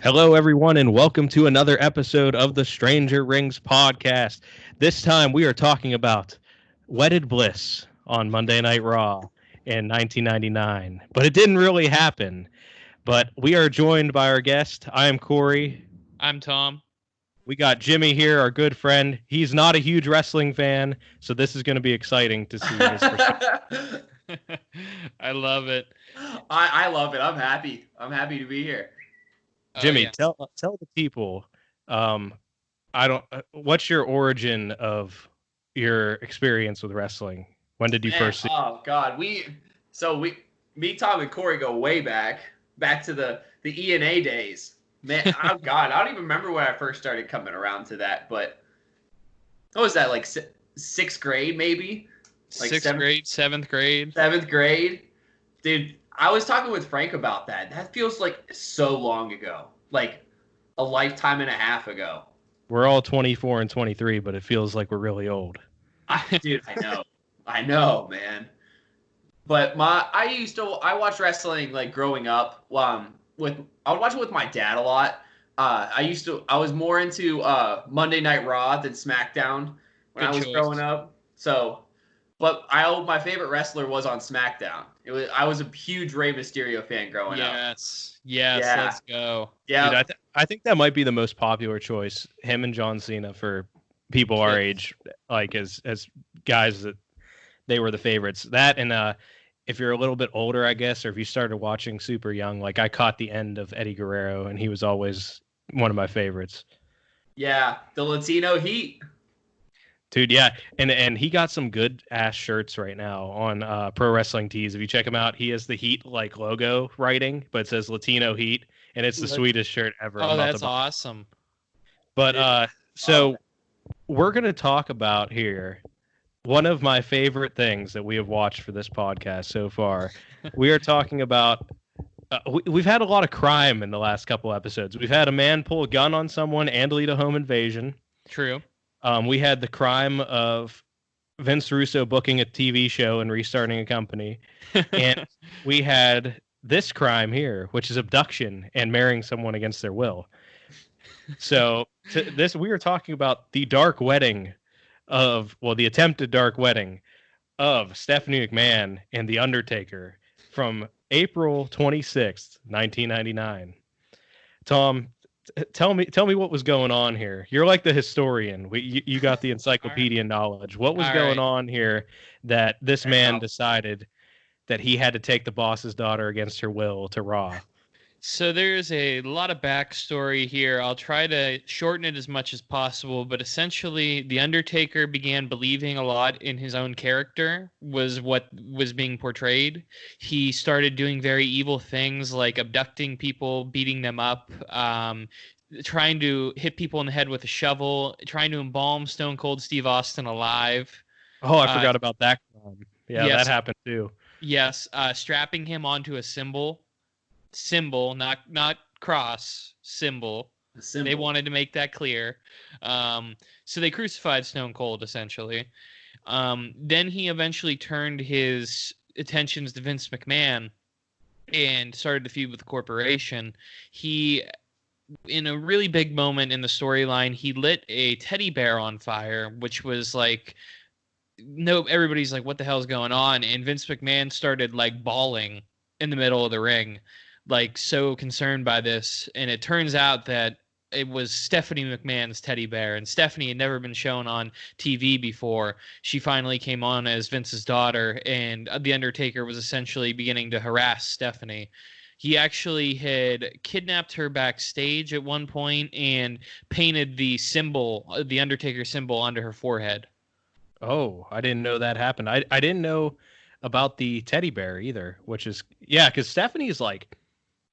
Hello, everyone, and welcome to another episode of the Stranger Rings podcast. This time we are talking about Wedded Bliss on Monday Night Raw in 1999. But it didn't really happen. But we are joined by our guest. I am Corey. I'm Tom. We got Jimmy here, our good friend. He's not a huge wrestling fan, so this is going to be exciting to see his perspective. I love it. I love it. I'm happy. I'm happy to be here. Jimmy, tell the people, what's your origin of your experience with wrestling? When did you first see? Oh God, me, Tom, and Corey go way back to the E&A days. Man, oh God, I don't even remember when I first started coming around to that. But what was that, like sixth grade, maybe? Like sixth grade, seventh grade. Seventh grade, dude. I was talking with Frank about that. That feels like so long ago, like a lifetime and a half ago. We're all 24 and 23, but it feels like we're really old. Dude, I know, man. But I watched wrestling like growing up. I would watch it with my dad a lot. I was more into Monday Night Raw than SmackDown when I was growing up. So, but my favorite wrestler was on SmackDown. I was a huge Rey Mysterio fan growing up. Yes, let's go. Yeah, dude, I think that might be the most popular choice. Him and John Cena for people our age, like as guys that they were the favorites. That and if you're a little bit older, I guess, or if you started watching super young, like I caught the end of Eddie Guerrero, and he was always one of my favorites. Yeah, the Latino Heat. Dude, yeah, and he got some good ass shirts right now on Pro Wrestling Tees. If you check him out, he has the Heat like logo writing, but it says Latino Heat, and it's the sweetest shirt ever. Oh, that's awesome. But so we're gonna talk about here one of my favorite things that we have watched for this podcast so far. We are talking about. We've had a lot of crime in the last couple episodes. We've had a man pull a gun on someone and lead a home invasion. True. We had the crime of Vince Russo booking a TV show and restarting a company. And we had this crime here, which is abduction and marrying someone against their will. So we are talking about the dark wedding the attempted dark wedding of Stephanie McMahon and The Undertaker from April 26th, 1999. Tom, tell me what was going on here. You're like the historian. You got the encyclopedia knowledge. What was going on here that this man decided that he had to take the boss's daughter against her will to Raw? So there's a lot of backstory here. I'll try to shorten it as much as possible, but essentially The Undertaker began believing a lot in his own character, was what was being portrayed. He started doing very evil things like abducting people, beating them up, trying to hit people in the head with a shovel, trying to embalm Stone Cold Steve Austin alive. Oh, I forgot about that crime. Yeah, yes, that happened too. Yes, strapping him onto a symbol, not cross, symbol. They wanted to make that clear. So they crucified Stone Cold, essentially. Then he eventually turned his attentions to Vince McMahon and started to feud with the corporation. He, in a really big moment in the storyline, he lit a teddy bear on fire, which was like, everybody's like, what the hell's going on? And Vince McMahon started like bawling in the middle of the ring, like so concerned by this. And it turns out that it was Stephanie McMahon's teddy bear, and Stephanie had never been shown on TV before. She finally came on as Vince's daughter, and The Undertaker was essentially beginning to harass Stephanie. He actually had kidnapped her backstage at one point and painted the symbol, the Undertaker symbol, onto her forehead. Oh, I didn't know that happened. I didn't know about the teddy bear either, which is, yeah, because Stephanie's like,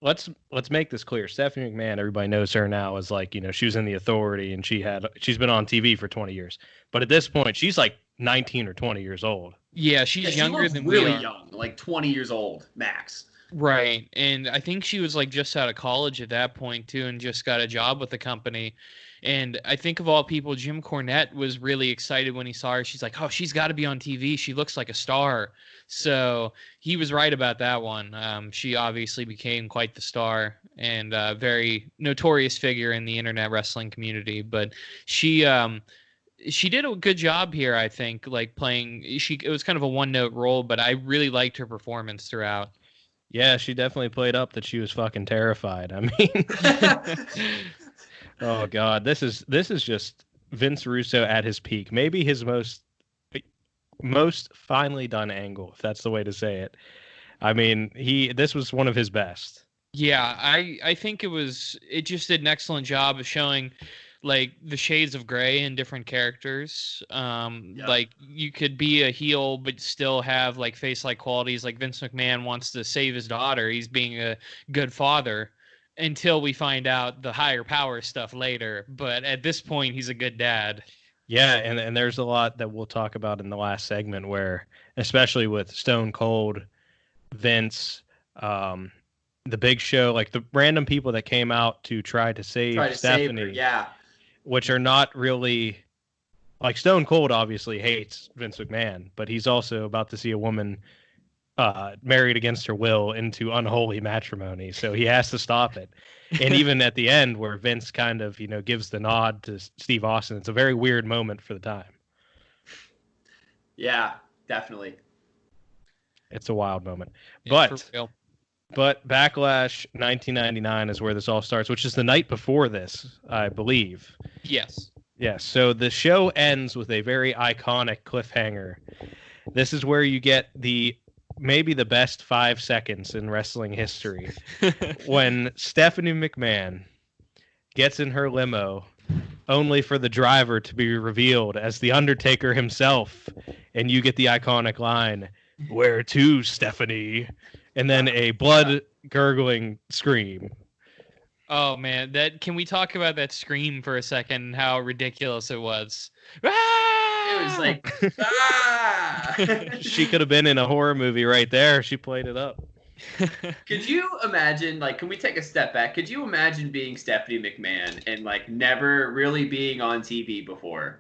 let's make this clear. Stephanie McMahon, everybody knows her now as like, she was in the Authority and she's been on TV for 20 years. But at this point, she's like 19 or 20 years old. Yeah, she's younger than really we are. young, like 20 years old max. Right. And I think she was like just out of college at that point too, and just got a job with the company. And I think of all people, Jim Cornette was really excited when he saw her. She's like, oh, she's got to be on TV. She looks like a star. So he was right about that one. She obviously became quite the star and a very notorious figure in the internet wrestling community. But she did a good job here, I think, like playing. It was kind of a one-note role, but I really liked her performance throughout. Yeah, she definitely played up that she was fucking terrified. I mean, oh god, this is just Vince Russo at his peak. Maybe his most finely done angle, if that's the way to say it. I mean, this was one of his best. Yeah, I think it just did an excellent job of showing like the shades of gray in different characters. Like you could be a heel but still have like face-like qualities. Like Vince McMahon wants to save his daughter. He's being a good father until we find out the higher power stuff later. But at this point, he's a good dad. Yeah, and there's a lot that we'll talk about in the last segment where, especially with Stone Cold, Vince, the Big Show, like the random people that came out to try to save Stephanie. Save her, yeah. Which are not really, like, Stone Cold obviously hates Vince McMahon, but he's also about to see a woman married against her will into unholy matrimony, so he has to stop it. And even at the end, where Vince kind of, gives the nod to Steve Austin, it's a very weird moment for the time. Yeah, definitely. It's a wild moment. Yeah, But Backlash 1999 is where this all starts, which is the night before this, I believe. Yes. Yes. So the show ends with a very iconic cliffhanger. This is where you get maybe the best 5 seconds in wrestling history. When Stephanie McMahon gets in her limo, only for the driver to be revealed as the Undertaker himself. And you get the iconic line, "Where to, Stephanie?" And then a blood-gurgling scream. Oh, man. Can we talk about that scream for a second and how ridiculous it was? Ah! It was like, ah! She could have been in a horror movie right there. She played it up. Could you imagine, like, can we take a step back? Could you imagine being Stephanie McMahon and, like, never really being on TV before?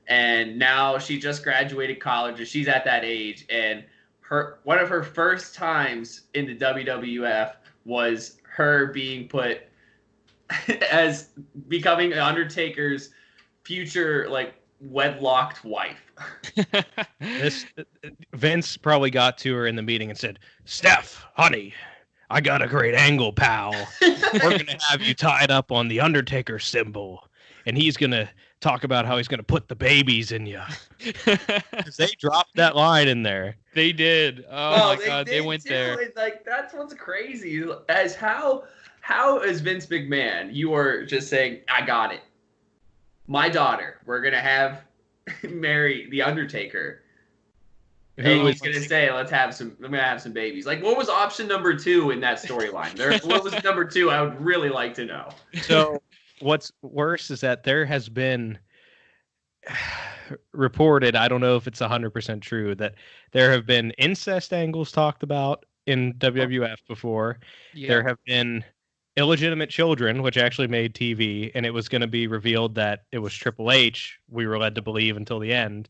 And now she just graduated college, or she's at that age, and one of her first times in the WWF was her being put as becoming Undertaker's future, like, wedlocked wife. Vince probably got to her in the meeting and said, "Steph, honey, I got a great angle, pal. We're going to have you tied up on the Undertaker symbol, and he's going to talk about how he's going to put the babies in you." They dropped that line in there. They did. Oh my God, they went too. there. It's like, that's what's crazy. As how as Vince McMahon, you are just saying, "I got it. My daughter, we're going to have marry the Undertaker." And he's going to say, I'm going to have some babies. Like, what was option number 2 in that storyline? What was number 2? I would really like to know. So what's worse is that there has been reported, I don't know if it's 100% true, that there have been incest angles talked about in WWF before. Yeah. There have been illegitimate children, which actually made TV, and it was going to be revealed that it was Triple H, we were led to believe until the end,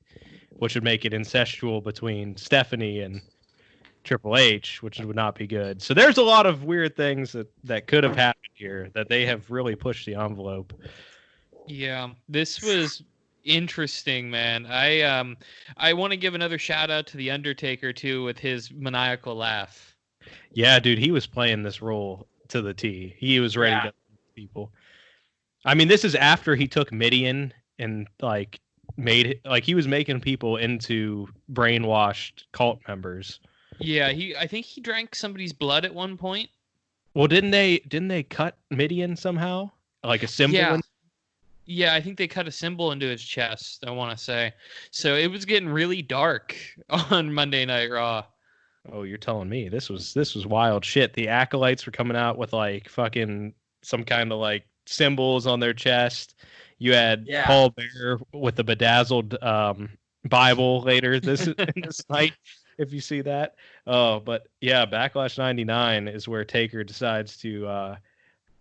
which would make it incestual between Stephanie and Triple H, which would not be good. So there's a lot of weird things that could have happened here, that they have really pushed the envelope. Yeah, this was interesting, man. I want to give another shout out to the Undertaker too, with his maniacal laugh. Yeah, dude, he was playing this role to the T. He was ready to people. I mean, this is after he took Midian and like he was making people into brainwashed cult members. Yeah, I think he drank somebody's blood at one point. Well, didn't they cut Midian somehow? Like a symbol? Yeah. Yeah, I think they cut a symbol into his chest, I want to say. So it was getting really dark on Monday Night Raw. Oh, you're telling me. This was wild shit. The Acolytes were coming out with like fucking some kind of like symbols on their chest. You had Pallbearer with the bedazzled Bible later this night. if you see that. Oh, but yeah, Backlash 99 is where Taker decides to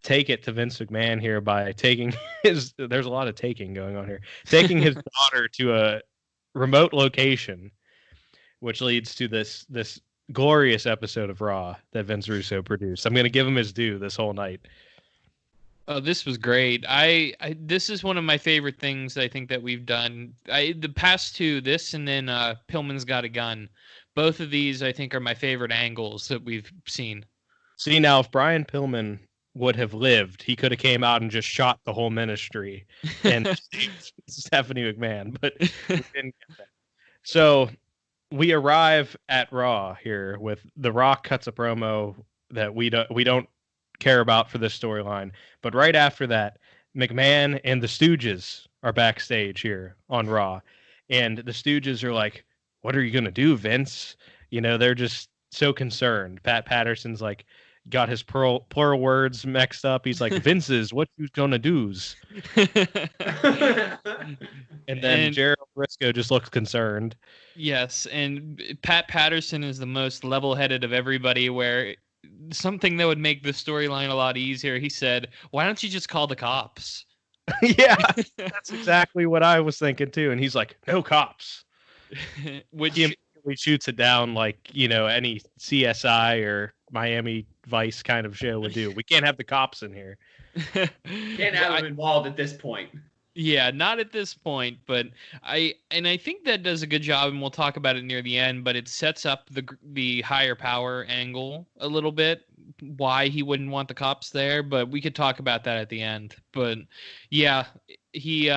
take it to Vince McMahon here by taking there's a lot of taking going on here. Taking his daughter to a remote location, which leads to this glorious episode of Raw that Vince Russo produced. I'm going to give him his due this whole night. Oh, this was great. This is one of my favorite things I think that we've done. The past two, this and then Pillman's Got a Gun. Both of these I think are my favorite angles that we've seen. See, now if Brian Pillman would have lived, he could have came out and just shot the whole ministry and saved Stephanie McMahon, but we didn't get that. So we arrive at Raw here with The Rock cuts a promo that we don't care about for this storyline. But right after that, McMahon and the Stooges are backstage here on Raw. And the Stooges are like, what are you going to do, Vince? You know, they're just so concerned. Pat Patterson's like, got his plural words mixed up. He's like, Vince's, what you gonna do's? And then Gerald Briscoe just looks concerned. Yes, and Pat Patterson is the most level-headed of everybody, where something that would make the storyline a lot easier, he said, why don't you just call the cops? Yeah, that's exactly what I was thinking too. And he's like, no cops. Which he immediately shoots it down like, you know, any CSI or Miami Vice kind of show would do. We can't have the cops in here. Can't have them involved at this point. Yeah, not at this point, but I think that does a good job, and we'll talk about it near the end, but it sets up the higher power angle a little bit, why he wouldn't want the cops there, but we could talk about that at the end. But yeah, he's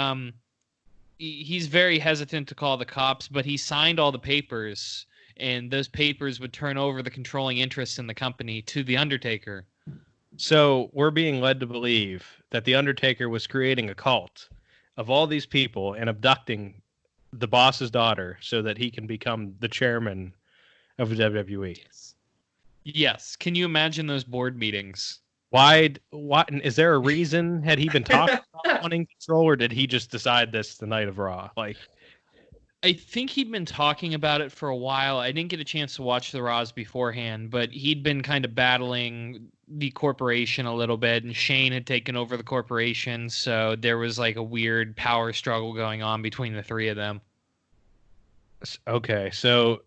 very hesitant to call the cops, but he signed all the papers, and those papers would turn over the controlling interest in the company to the Undertaker. So we're being led to believe that the Undertaker was creating a cult of all these people and abducting the boss's daughter so that he can become the chairman of WWE. Yes. Can you imagine those board meetings? What is there a reason? Had he been talking about wanting control, or did he just decide this the night of Raw? Like, I think he'd been talking about it for a while. I didn't get a chance to watch the Raws beforehand, but he'd been kind of battling the corporation a little bit, and Shane had taken over the corporation, so there was like a weird power struggle going on between the three of them. Okay, so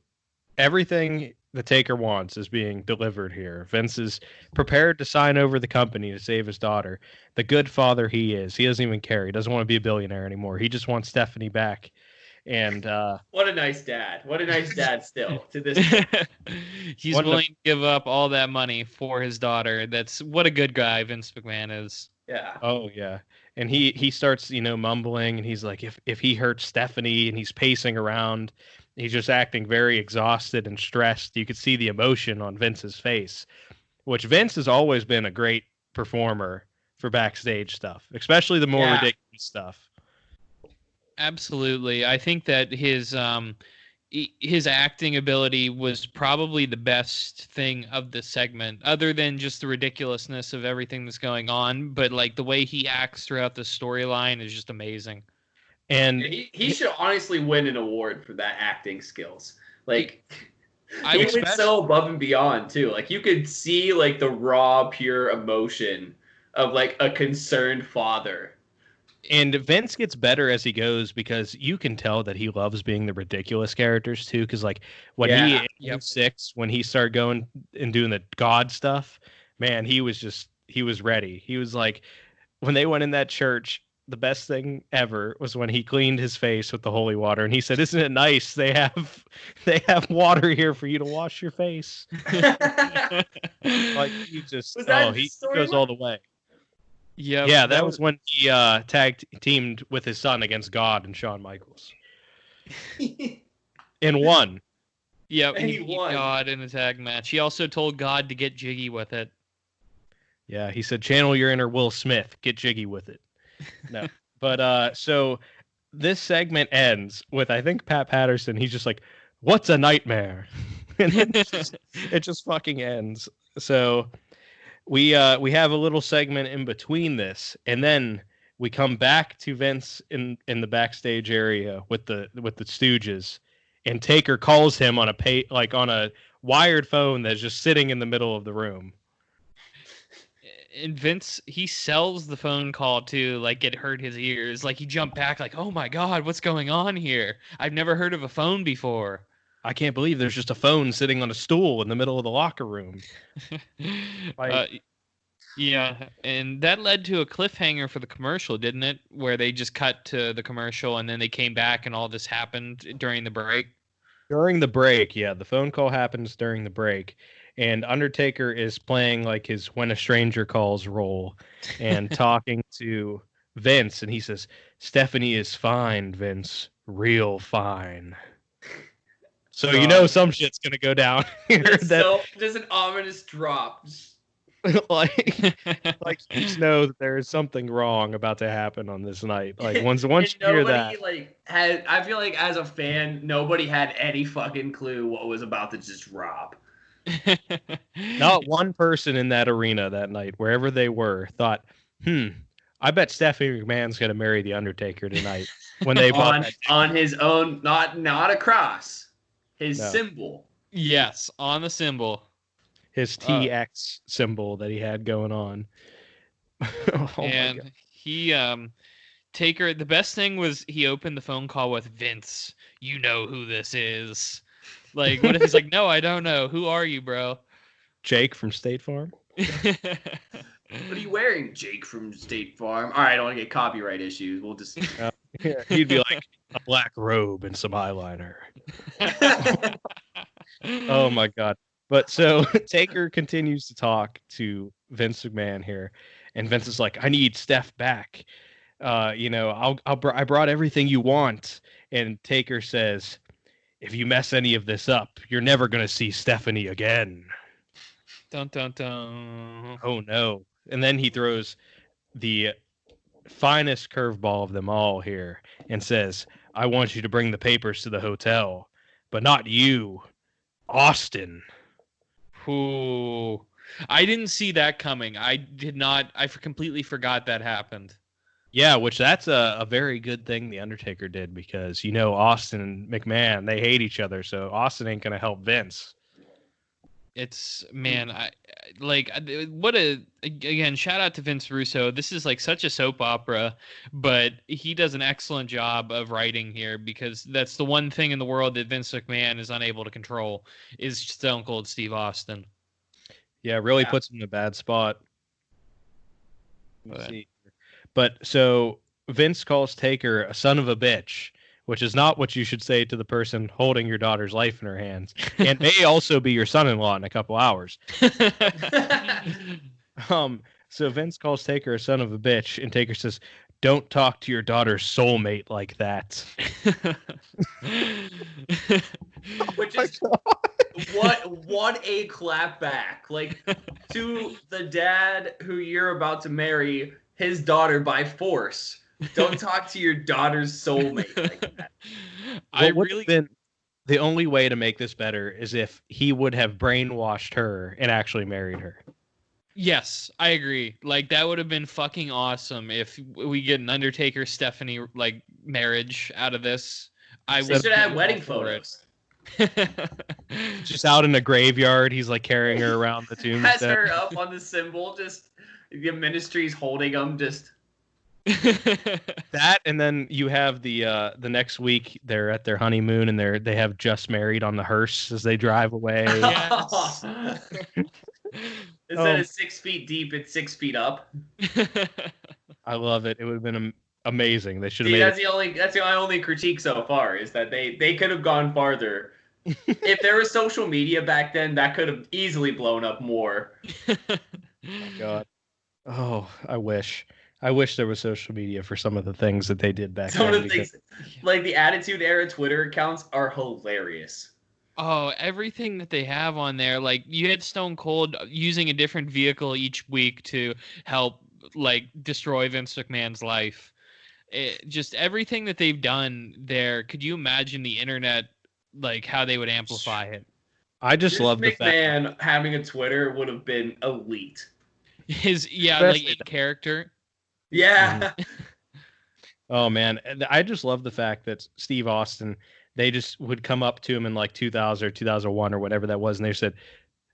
everything the Taker wants is being delivered here. Vince is prepared to sign over the company to save his daughter. The good father he is. He doesn't even care. He doesn't want to be a billionaire anymore. He just wants Stephanie back. And what a nice dad. What a nice dad still to this point. He's willing to give up all that money for his daughter. That's what a good guy Vince McMahon is. Yeah. Oh yeah. And he starts, you know, mumbling, and he's like, if he hurts Stephanie, and he's pacing around, he's just acting very exhausted and stressed. You could see the emotion on Vince's face, which Vince has always been a great performer for backstage stuff, especially the more ridiculous stuff. Absolutely. I think that his acting ability was probably the best thing of the segment, other than just the ridiculousness of everything that's going on. But like the way he acts throughout the storyline is just amazing. And he should honestly win an award for that acting skills. Like, he went so above and beyond too. Like, you could see like the raw, pure emotion of like a concerned father. And Vince gets better as he goes, because you can tell that he loves being the ridiculous characters too. Because like when when he started going and doing the God stuff, man, he was ready. He was like, when they went in that church, the best thing ever was when he cleaned his face with the holy water, and he said, "Isn't it nice? They have water here for you to wash your face." Like, he just he goes all the way. Yeah, that was when he teamed with his son against God and Shawn Michaels. And won. Yep, he won God in a tag match. He also told God to get jiggy with it. Yeah, he said, channel your inner Will Smith, get jiggy with it. No. But so this segment ends with, I think, Pat Patterson, he's just like, what's a nightmare? And it just fucking ends. So we have a little segment in between this, and then we come back to Vince in the backstage area with the Stooges, and Taker calls him on a wired phone that's just sitting in the middle of the room. And Vince, he sells the phone call to like it hurt his ears. Like he jumped back, like, "Oh my God, what's going on here? I've never heard of a phone before. I can't believe there's just a phone sitting on a stool in the middle of the locker room." Yeah, and that led to a cliffhanger for the commercial, didn't it? Where they just cut to the commercial and then they came back and all this happened during the break. During the break, yeah, the phone call happens during the break, and Undertaker is playing like his "When a Stranger Calls" role and talking to Vince, and he says, "Stephanie is fine, Vince, real fine." So you know some shit's gonna go down here. There's an ominous drop. like you just know that there is something wrong about to happen on this night. Like once you hear that, I feel like as a fan, nobody had any fucking clue what was about to just drop. Not one person in that arena that night, wherever they were, thought, I bet Stephanie McMahon's gonna marry the Undertaker tonight. When they on his own, not a cross, his symbol. Yes, on the symbol. His TX symbol that he had going on. And he, Taker, the best thing was he opened the phone call with, "Vince, you know who this is." Like, what if he's like, "No, I don't know. Who are you, bro?" Jake from State Farm. What are you wearing, Jake from State Farm? All right, I don't want to get copyright issues. We'll just... He'd be like, a black robe and some eyeliner. Oh, my God. But so Taker continues to talk to Vince McMahon here, and Vince is like, "I need Steph back. I brought everything you want." And Taker says, "If you mess any of this up, you're never gonna see Stephanie again." Dun dun dun. Oh no! And then he throws the finest curveball of them all here and says, "I want you to bring the papers to the hotel, but not you, Austin." Ooh, I didn't see that coming. I did not. I completely forgot that happened. Yeah, which that's a very good thing the Undertaker did, because Austin and McMahon, they hate each other, so Austin ain't gonna help Vince. It's, man, again, shout out to Vince Russo. This is like such a soap opera, but he does an excellent job of writing here, because that's the one thing in the world that Vince McMahon is unable to control is Stone Cold Steve Austin. Yeah, really puts him in a bad spot. But so Vince calls Taker a son of a bitch, which is not what you should say to the person holding your daughter's life in her hands, and may also be your son-in-law in a couple hours. So Vince calls Taker a son of a bitch, and Taker says, "Don't talk to your daughter's soulmate like that." Which is what a clap back. Like, to the dad who you're about to marry his daughter by force. Don't talk to your daughter's soulmate like that. The only way to make this better is if he would have brainwashed her and actually married her. Yes, I agree. Like, that would have been fucking awesome if we get an Undertaker Stephanie like marriage out of this. They should have wedding photos. Just out in a graveyard, he's like carrying her around the tomb. Has her up on the symbol, just the ministry's holding them, just. That, and then you have the next week they're at their honeymoon and they have just married on the hearse as they drive away. Yes. Instead of 6 feet deep, it's 6 feet up. I love it. It would have been amazing. They should have made that's the only critique so far, is that they could have gone farther. If there was social media back then, that could have easily blown up more. Oh my God. Oh, I wish there was social media for some of the things that they did back then. Some of the things, like the Attitude Era Twitter accounts, are hilarious. Oh, everything that they have on there. Like, you had Stone Cold using a different vehicle each week to help, like, destroy Vince McMahon's life. Just everything that they've done there. Could you imagine the internet, like, how they would amplify it? I just love the fact McMahon having a Twitter would have been elite. Like, in character. Yeah. Oh man, I just love the fact that Steve Austin they just would come up to him in like 2000 or 2001 or whatever that was, and they said,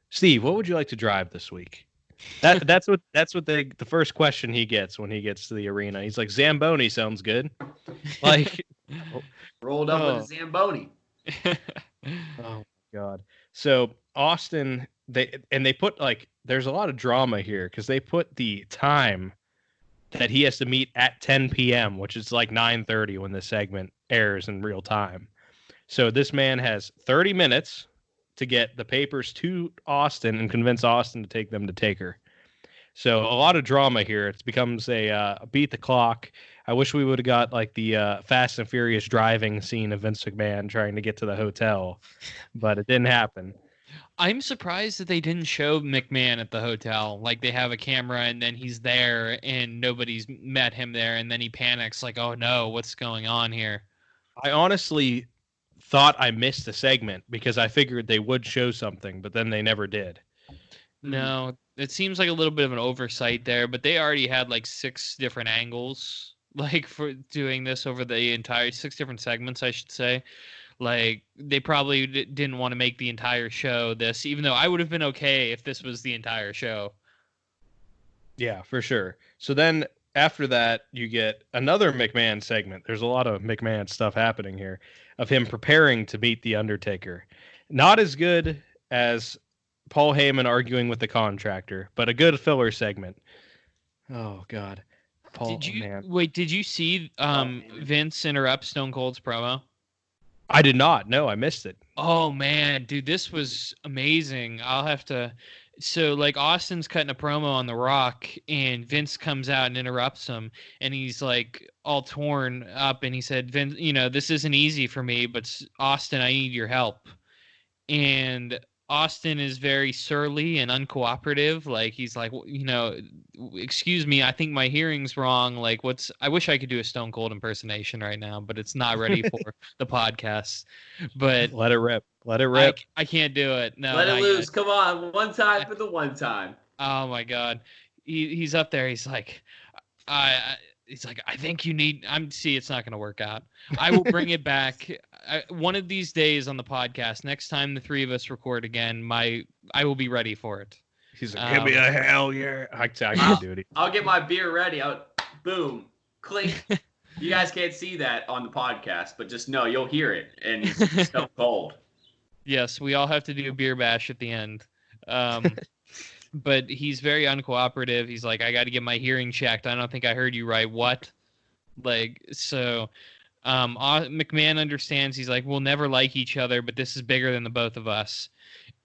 "Steve, what would you like to drive this week?" That's what the first question he gets when he gets to the arena. He's like, "Zamboni sounds good." Like, rolled up with a Zamboni. Oh God. So Austin, they put like, there's a lot of drama here because they put the time that he has to meet at 10 p.m., which is like 9:30 when the segment airs in real time. So this man has 30 minutes to get the papers to Austin and convince Austin to take them to Taker. So a lot of drama here. It becomes a beat the clock. I wish we would have got like the Fast and Furious driving scene of Vince McMahon trying to get to the hotel, but it didn't happen. I'm surprised that they didn't show McMahon at the hotel. Like, they have a camera and then he's there and nobody's met him there, and then he panics like, "Oh no, what's going on here?" I honestly thought I missed the segment because I figured they would show something, but then they never did. No, it seems like a little bit of an oversight there, but they already had like 6 different angles, like, for doing this over the entire 6 different segments, I should say. Like, they probably didn't want to make the entire show this, even though I would have been okay if this was the entire show. Yeah, for sure. So then after that, you get another McMahon segment. There's a lot of McMahon stuff happening here of him preparing to meet the Undertaker. Not as good as Paul Heyman arguing with the contractor, but a good filler segment. Oh God, Paul. Did you see Vince interrupt Stone Cold's promo? I did not. No, I missed it. Oh man, dude, this was amazing. I'll have to. So, like, Austin's cutting a promo on The Rock, and Vince comes out and interrupts him, and he's like all torn up, and he said, "Vince, this isn't easy for me, but Austin, I need your help." And Austin is very surly and uncooperative. Like, he's like, "Excuse me, I think my hearing's wrong. Like, I wish I could do a Stone Cold impersonation right now, but it's not ready for the podcast." But let it rip. Let it rip. I can't do it. No, let it loose. Yet. Come on, one time for the one time. Oh my God, he's up there. He's like, I think you need. It's not going to work out. I will bring it back. One of these days on the podcast, next time the 3 of us record again, I will be ready for it. He's like, "Give me a hell yeah!" I can do it. I'll get my beer ready. Boom, clink. You guys can't see that on the podcast, but just know you'll hear it, and it's so cold. Yes, we all have to do a beer bash at the end. But he's very uncooperative. He's like, "I got to get my hearing checked. I don't think I heard you right." What? Like, so McMahon understands. He's like, "We'll never like each other, but this is bigger than the both of us."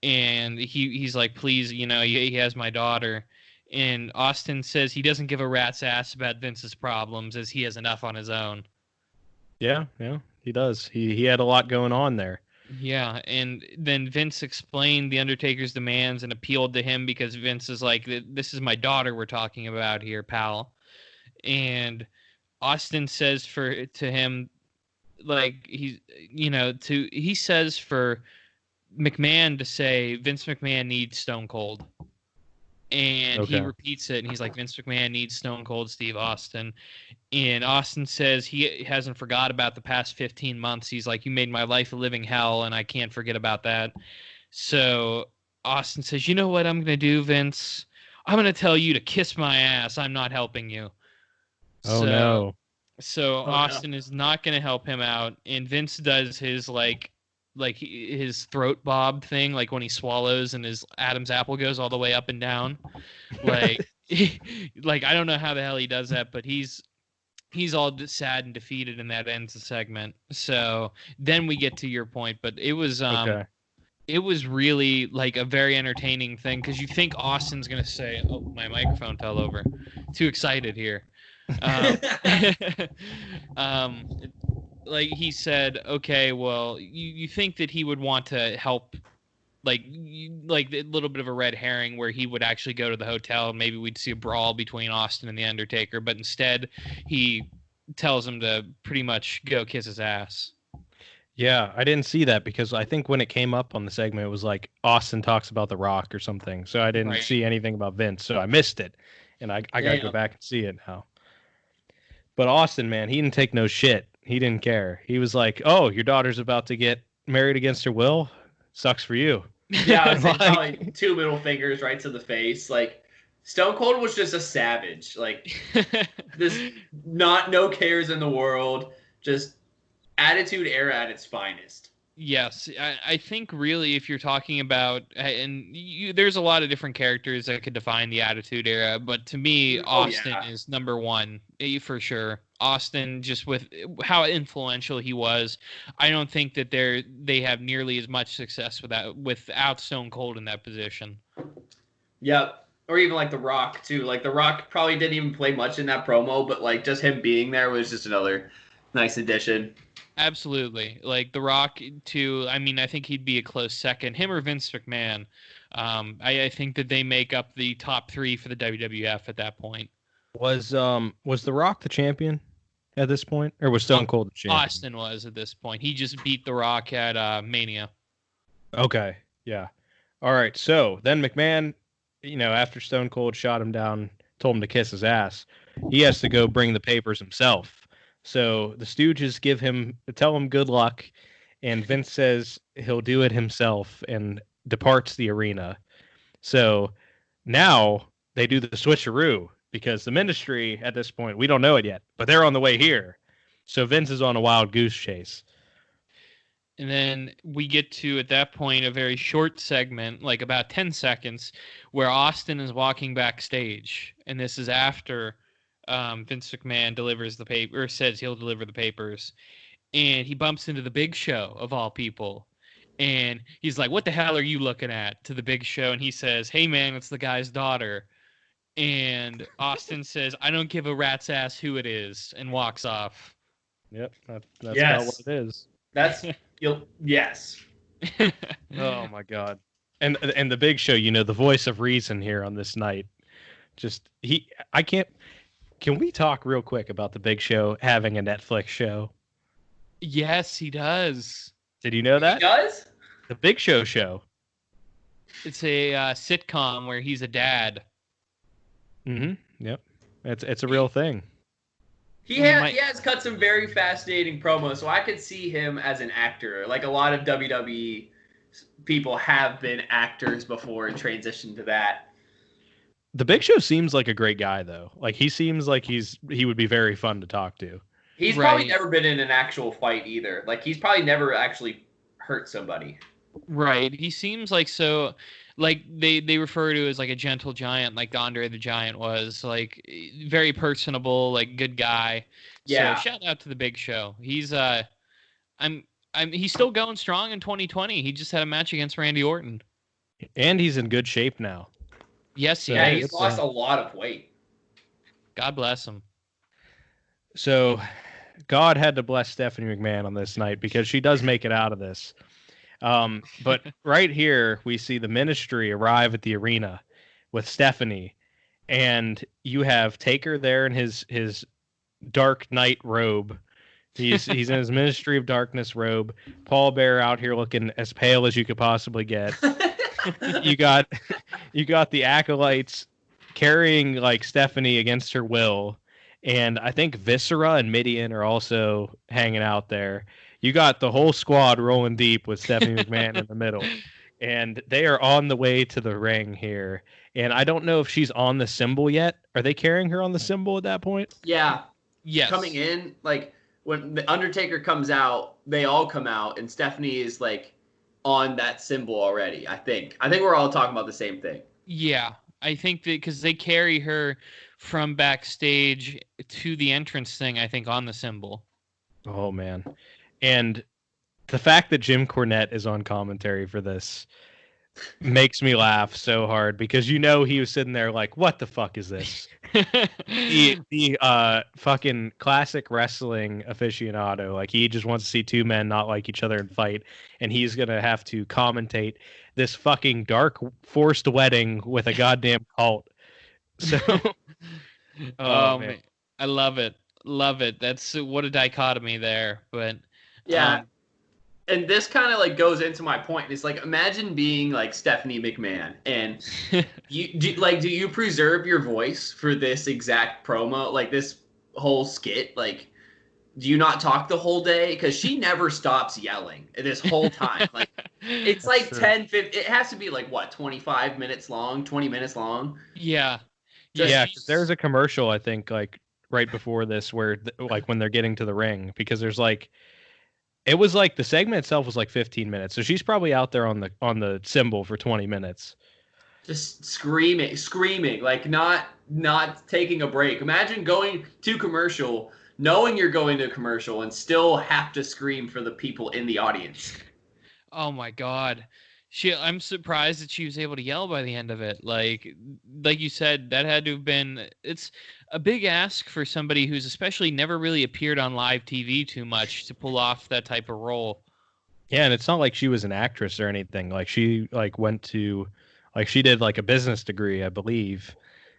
And he's like, "Please, he has my daughter." And Austin says he doesn't give a rat's ass about Vince's problems, as he has enough on his own. Yeah, he does. He had a lot going on there. Yeah, and then Vince explained the Undertaker's demands and appealed to him because Vince is like, "This is my daughter we're talking about here, pal." And Austin says to him, like, he says for McMahon to say Vince McMahon needs Stone Cold. And he repeats it, and he's like, "Vince McMahon needs Stone Cold Steve Austin." And Austin says he hasn't forgot about the past 15 months. He's like, "You made my life a living hell, and I can't forget about that." So Austin says, "You know what I'm going to do, Vince? I'm going to tell you to kiss my ass. I'm not helping you." No. So Austin is not going to help him out, and Vince does his like his throat bob thing, like when he swallows and his Adam's apple goes all the way up and down. Like, I don't know how the hell he does that, but he's all sad and defeated, and that ends the segment. So then we get to your point, but it was it was really like a very entertaining thing, because you think Austin's gonna say, "Oh, my microphone fell over. Too excited here." Like, he said, "Okay, well, you think that he would want to help, like a little bit of a red herring where he would actually go to the hotel and maybe we'd see a brawl between Austin and the Undertaker, but instead he tells him to pretty much go kiss his ass." Yeah, I didn't see that because I think when it came up on the segment, it was like Austin talks about The Rock or something. So I didn't see anything about Vince, so I missed it, and I got to go back and see it now. But Austin, man, he didn't take no shit. He didn't care. He was like, "Oh, your daughter's about to get married against her will. Sucks for you." Yeah, I would say probably 2 middle fingers right to the face. Like Stone Cold was just a savage. Like this, no cares in the world. Just Attitude Era at its finest. Yes, I think really if you're talking about, there's a lot of different characters that could define the Attitude Era, but to me, Austin is number one for sure. Austin, just with how influential he was, I don't think that they have nearly as much success without Stone Cold in that position. Yep. Or even like The Rock too. Like The Rock probably didn't even play much in that promo, but like just him being there was just another nice addition. Absolutely. Like The Rock too. I mean, I think he'd be a close second. Him or Vince McMahon. I think that they make up the top 3 for the WWF at that point. Was The Rock the champion at this point, or was Stone Cold the champion? Austin was at this point. He just beat The Rock at Mania. Okay, yeah. All right. So then McMahon, after Stone Cold shot him down, told him to kiss his ass, he has to go bring the papers himself. So the Stooges tell him good luck, and Vince says he'll do it himself and departs the arena. So now they do the switcheroo because the Ministry at this point, we don't know it yet, but they're on the way here. So Vince is on a wild goose chase. And then we get to, at that point, a very short segment, like about 10 seconds, where Austin is walking backstage. And this is after Vince McMahon delivers the paper, or says he'll deliver the papers, and he bumps into the Big Show of all people, and he's like, "What the hell are you looking at?" to the Big Show, and he says, "Hey man, it's the guy's daughter." And Austin says, "I don't give a rat's ass who it is," and walks off. Yep, that's about what it is. Yes. Oh my God, and the Big Show, the voice of reason here on this night. Can we talk real quick about the Big Show having a Netflix show? Yes, he does. Did you know that? He does? The Big Show. It's a sitcom where he's a dad. Mm-hmm. Yep. It's a real thing. He has cut some very fascinating promos, so I could see him as an actor. Like a lot of WWE people have been actors before and transitioned to that. The Big Show seems like a great guy, though. Like he seems like he would be very fun to talk to. He's probably never been in an actual fight either. Like he's probably never actually hurt somebody. Right. He seems like they refer to as like a gentle giant, like Andre the Giant was, like very personable, like good guy. Yeah. So shout out to the Big Show. He's he's still going strong in 2020. He just had a match against Randy Orton. And he's in good shape now. Yes, yeah, he's lost a lot of weight. God bless him. So, God had to bless Stephanie McMahon on this night because she does make it out of this. But right here, we see the Ministry arrive at the arena with Stephanie, and you have Taker there in his Dark Knight robe. He's in his Ministry of Darkness robe. Pallbearer out here looking as pale as you could possibly get. You got the acolytes carrying like Stephanie against her will, and I think Viscera and Midian are also hanging out there. You got the whole squad rolling deep with Stephanie McMahon in the middle, and they are on the way to the ring here. And I don't know if she's on the symbol yet. Are they carrying her on the symbol at that point? Yeah. Yes. Coming in, like when the Undertaker comes out, they all come out, and Stephanie is like on that symbol already. I think we're all talking about the same thing. Yeah, I think that because they carry her from backstage to the entrance thing, I think, on the symbol. Oh man. And the fact that Jim Cornette is on commentary for this makes me laugh so hard because he was sitting there like, what the fuck is this? the fucking classic wrestling aficionado. Like he just wants to see two men not like each other and fight, and he's gonna have to commentate this fucking dark forced wedding with a goddamn cult. So oh man. I love it. That's what a dichotomy there. But yeah. And this kind of like goes into my point. It's like, imagine being like Stephanie McMahon, and do you preserve your voice for this exact promo, like this whole skit? Like, do you not talk the whole day? Because she never stops yelling this whole time. Like, it's like true. 10, 15, it has to be like, what, 25 minutes long, 20 minutes long? Yeah. Yeah, because there's a commercial, I think, like right before this where like when they're getting to the ring, because there's like it was like the segment itself was like 15 minutes. So she's probably out there on the symbol for 20 minutes. Just screaming, like not taking a break. Imagine going to commercial, knowing you're going to commercial, and still have to scream for the people in the audience. Oh my God. I'm surprised that she was able to yell by the end of it. Like you said, that had to have been, it's a big ask for somebody who's especially never really appeared on live TV too much to pull off that type of role. Yeah, and it's not like she was an actress or anything. Like she like went to like she did like a business degree, I believe.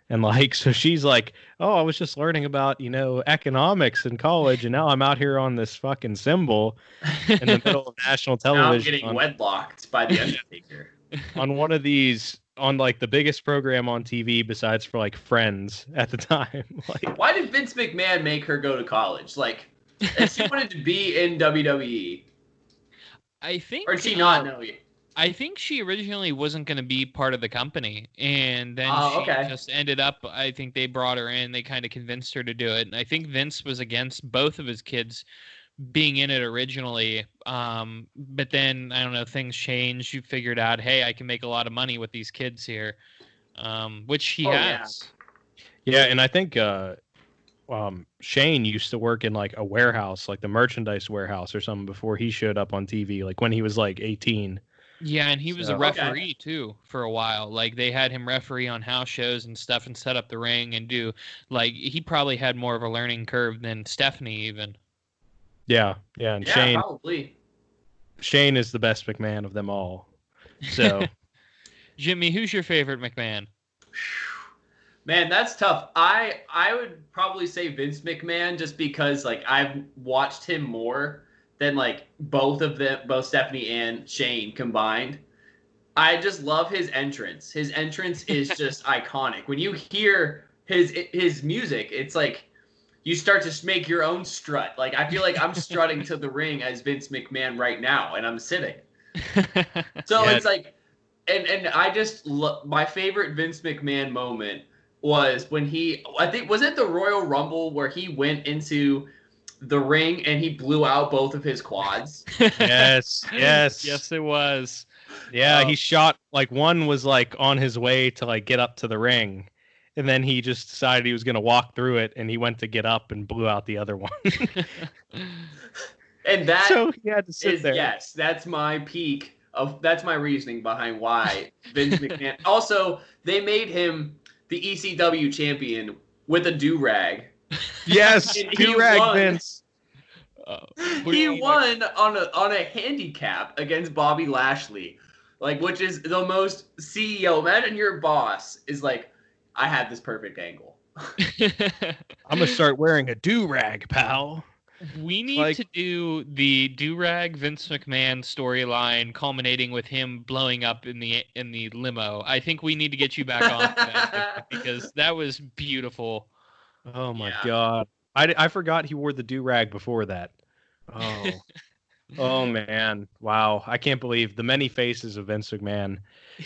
And like so she's like, "Oh, I was just learning about, economics in college, and now I'm out here on this fucking symbol in the middle of national television." Now I'm getting wedlocked by the Undertaker. On one of these, on like the biggest program on TV besides for like Friends at the time. Like, why did Vince McMahon make her go to college? Like, if she wanted to be in WWE, I think, or did she not know yet? I think she originally wasn't going to be part of the company, and then she just ended up, I think they brought her in, they kind of convinced her to do it, and I think Vince was against both of his kids being in it originally, but then, I don't know, things changed. You figured out, hey, I can make a lot of money with these kids here, which he has. Yeah, and I think Shane used to work in like a warehouse, like the merchandise warehouse or something before he showed up on TV, like when he was like 18. Yeah, and he was a referee too for a while. Like they had him referee on house shows and stuff and set up the ring and do like he probably had more of a learning curve than Stephanie even. Yeah, and Shane probably. Shane is the best McMahon of them all. So Jimmy, who's your favorite McMahon? Man, that's tough. I would probably say Vince McMahon just because like I've watched him more than like both of them, both Stephanie and Shane combined. I just love his entrance. His entrance is just iconic. When you hear his music, it's like you start to make your own strut. Like I feel like I'm strutting to the ring as Vince McMahon right now, and I'm sitting. So it's like, and I just my favorite Vince McMahon moment was when I think was it the Royal Rumble where he went into the ring and he blew out both of his quads. Yes. Yes, it was. Yeah, he shot like one was like on his way to like get up to the ring, and then he just decided he was going to walk through it, and he went to get up and blew out the other one. And that so he had to sit there. Yes, that's my peak that's my reasoning behind why Vince McMahon. Also, they made him the ECW champion with a do-rag. Yes, do-rag Vince. He won on a handicap against Bobby Lashley, like which is the most CEO. Imagine your boss is like, I had this perfect angle. I'm gonna start wearing a do-rag, pal. We need to do the do-rag Vince McMahon storyline, culminating with him blowing up in the limo. I think we need to get you back on that because that was beautiful. Oh my God. I forgot he wore the do-rag before that. Oh man. Wow. I can't believe the many faces of Vince McMahon.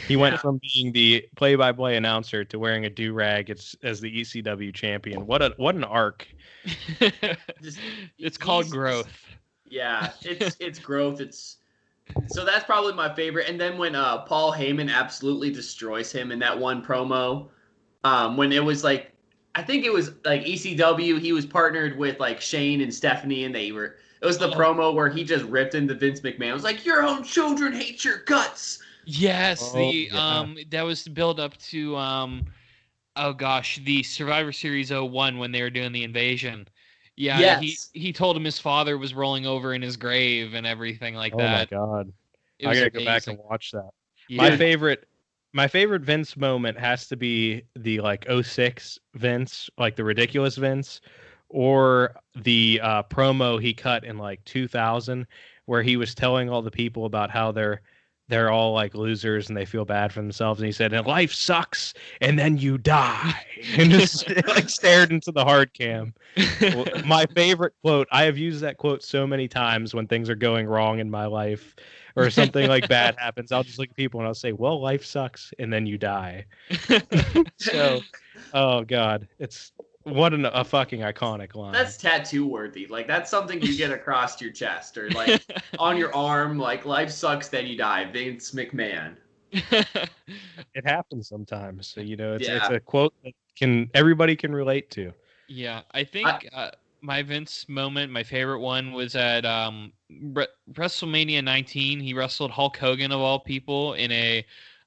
He went from being the play-by-play announcer to wearing a do-rag as the ECW champion. What an arc. It's called growth. Yeah, it's growth. So that's probably my favorite. And then when Paul Heyman absolutely destroys him in that one promo, when it was like, I think it was like ECW, he was partnered with like Shane and Stephanie, and it was the promo where he just ripped into Vince McMahon. It was like, your own children hate your guts. Yes, that was the build up to the Survivor Series 01 when they were doing the invasion. Yeah, yes. He told him his father was rolling over in his grave and everything like that. Oh my God. I gotta go back and watch that. Yeah. My favorite Vince moment has to be the like 06 Vince, like the ridiculous Vince, or the promo he cut in like 2000 where he was telling all the people about how their they're all like losers and they feel bad for themselves. And he said, and life sucks and then you die. And just like stared into the hard cam. My favorite quote, I have used that quote so many times when things are going wrong in my life or something like bad happens. I'll just look at people and I'll say, well, life sucks and then you die. So, oh God, it's what a fucking iconic line. That's tattoo worthy. Like that's something you get across your chest or like on your arm. Like life sucks, then you die. Vince McMahon. It happens sometimes. So it's a quote that everybody can relate to. Yeah, I think my Vince moment, my favorite one, was at WrestleMania 19. He wrestled Hulk Hogan of all people in a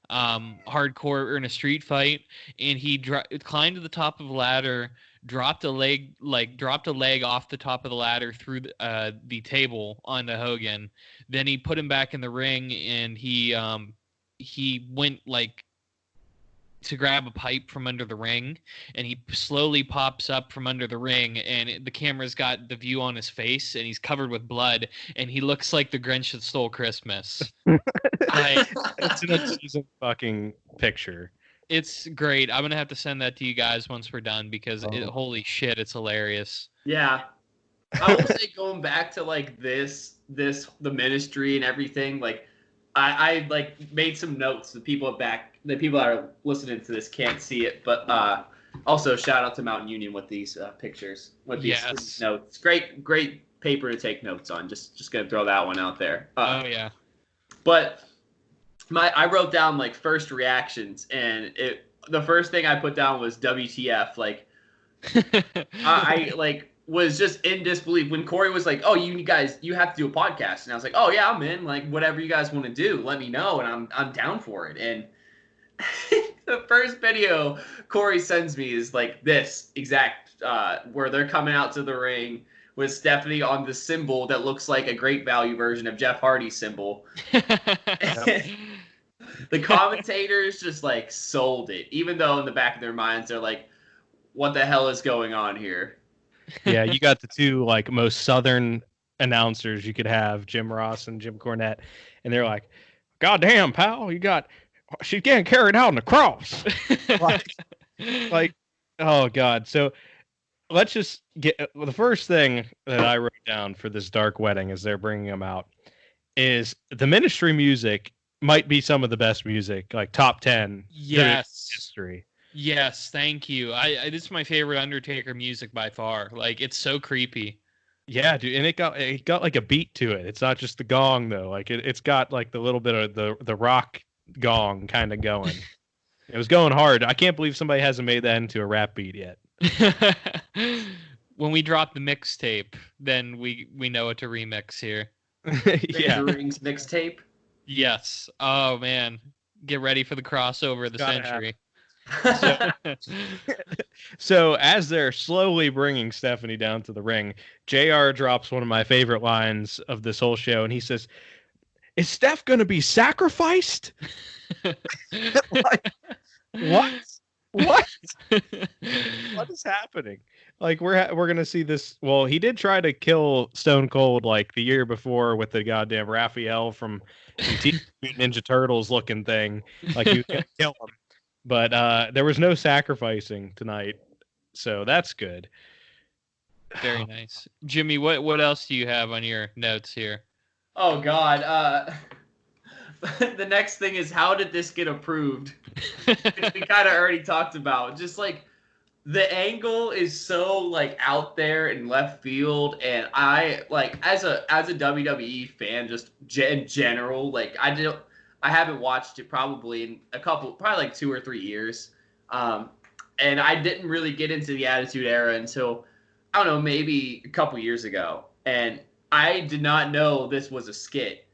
hardcore or in a street fight, and he climbed to the top of a ladder, dropped a leg off the top of the ladder through the table onto Hogan. Then he put him back in the ring, and he went like to grab a pipe from under the ring, and he slowly pops up from under the ring, and the camera's got the view on his face, and he's covered with blood, and he looks like the Grinch that stole Christmas. It's an amazing fucking picture. It's great. I'm gonna have to send that to you guys once we're done because holy shit, it's hilarious. Yeah, I will say going back to like the ministry and everything. Like, I like made some notes. The people that are listening to this can't see it, but also shout out to Mountain Union with these pictures with these notes. Great paper to take notes on. Just gonna throw that one out there. Oh yeah. But I wrote down like first reactions, and the first thing I put down was WTF. Like I like was just in disbelief when Corey was like, "Oh, you guys, you have to do a podcast," and I was like, "Oh yeah, I'm in. Like whatever you guys want to do, let me know, and I'm down for it." And the first video Corey sends me is like this exact where they're coming out to the ring with Stephanie on the symbol that looks like a Great Value version of Jeff Hardy's symbol. The commentators just like sold it, even though in the back of their minds they're like, what the hell is going on here? Yeah, you got the two like most southern announcers you could have, Jim Ross and Jim Cornette, and they're like, God damn, pal, she's getting carried out on the cross. like, oh God. So let's just get the first thing that I wrote down for this dark wedding as they're bringing them out is the ministry music might be some of the best music, like top 10 history. Yes, thank you. This is my favorite Undertaker music by far. Like it's so creepy. Yeah, dude, and it got like a beat to it. It's not just the gong though. Like it's got like the little bit of the rock gong kind of going. It was going hard. I can't believe somebody hasn't made that into a rap beat yet. When we drop the mixtape, then we know what to remix here. Yeah. Rings mixtape. Yes. Oh man, get ready for the crossover of the century. So as they're slowly bringing Stephanie down to the ring, JR drops one of my favorite lines of this whole show, and he says, "Is Steph going to be sacrificed?" Like, what? What is happening? Like we're gonna see this. Well, he did try to kill Stone Cold like the year before with the goddamn Raphael from Ninja Turtles looking thing. Like he was gonna kill him, but there was no sacrificing tonight, so that's good. Very nice, Jimmy. What else do you have on your notes here? Oh God. The next thing is, how did this get approved? Which we kind of already talked about. Just like the angle is so like out there in left field, and I like as a WWE fan, just in general, like I haven't watched it probably in probably like 2 or 3 years, and I didn't really get into the Attitude Era until I don't know, maybe a couple years ago, and I did not know this was a skit.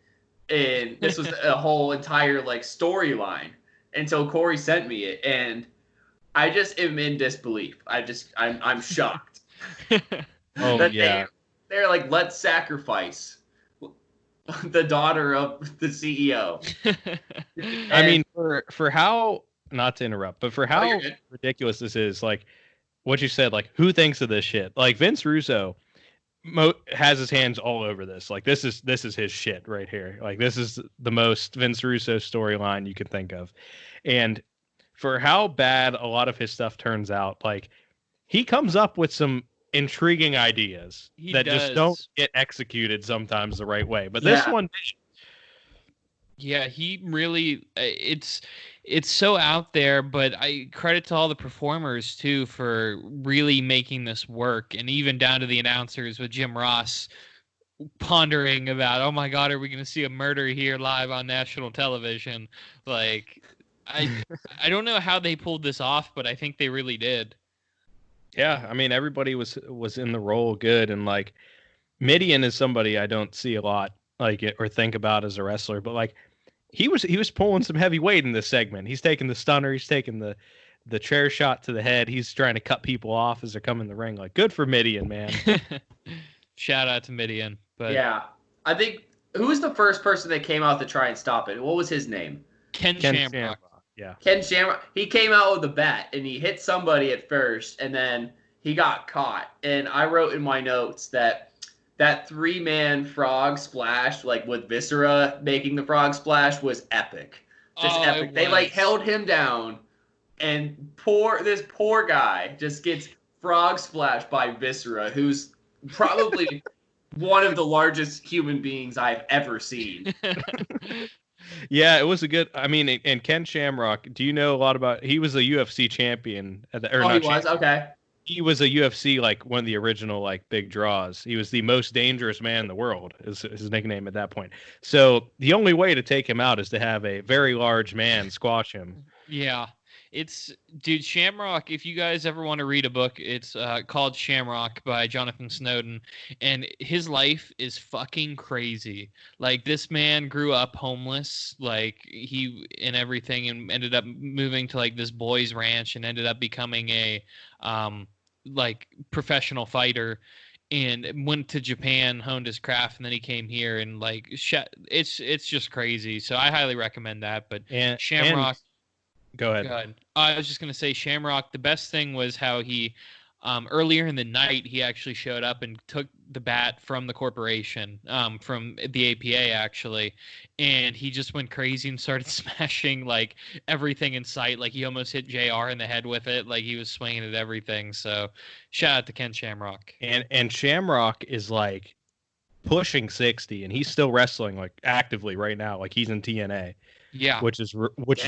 And this was a whole entire like storyline until Corey sent me it, and I just am in disbelief. I'm shocked. Oh yeah, they're like, let's sacrifice the daughter of the CEO. I mean, for how, not to interrupt, but for how ridiculous this is, like what you said, like who thinks of this shit? Like Vince Russo has his hands all over this. Like this is his shit right here. Like this is the most Vince Russo storyline you can think of. And for how bad a lot of his stuff turns out, like he comes up with some intriguing ideas just don't get executed sometimes the right way. But this one did. Yeah, he really it's so out there, but I credit to all the performers too for really making this work, and even down to the announcers with Jim Ross pondering about, oh my God, are we going to see a murder here live on national television? Like, I don't know how they pulled this off, but I think they really did. Yeah, I mean, everybody was in the role good, and like Midian is somebody I don't see a lot like it or think about as a wrestler, but like he was pulling some heavy weight in this segment. He's taking the stunner, he's taking the chair shot to the head, he's trying to cut people off as they're coming in the ring. Like, good for Midian, man. Shout out to Midian. But yeah, I think who was the first person that came out to try and stop it? What was his name? Ken Shamrock. Yeah. Ken Shamrock. He came out with a bat and he hit somebody at first, and then he got caught. And I wrote in my notes that 3-man frog splash, like with Viscera making the frog splash, was epic. Just epic. They like held him down, and this poor guy just gets frog splashed by Viscera, who's probably one of the largest human beings I've ever seen. Yeah, it was a good. I mean, and Ken Shamrock. Do you know a lot about? He was a UFC champion. He was okay. He was a UFC like one of the original like big draws. He was the most dangerous man in the world. Is his nickname at that point. So the only way to take him out is to have a very large man squash him. Yeah. Dude, Shamrock, if you guys ever want to read a book, it's called Shamrock by Jonathan Snowden, and his life is fucking crazy. Like, this man grew up homeless, like, and everything, and ended up moving to, like, this boys' ranch, and ended up becoming a, like, professional fighter, and went to Japan, honed his craft, and then he came here, and, like, it's just crazy. So I highly recommend that, but Shamrock... Go ahead. I was just going to say, Shamrock, the best thing was how he, earlier in the night, he actually showed up and took the bat from the corporation, from the APA, actually, and he just went crazy and started smashing, like, everything in sight. Like, he almost hit JR in the head with it. Like, he was swinging at everything. So, shout out to Ken Shamrock. And Shamrock is, like, pushing 60, and he's still wrestling, like, actively right now. Like, he's in TNA. Yeah, which is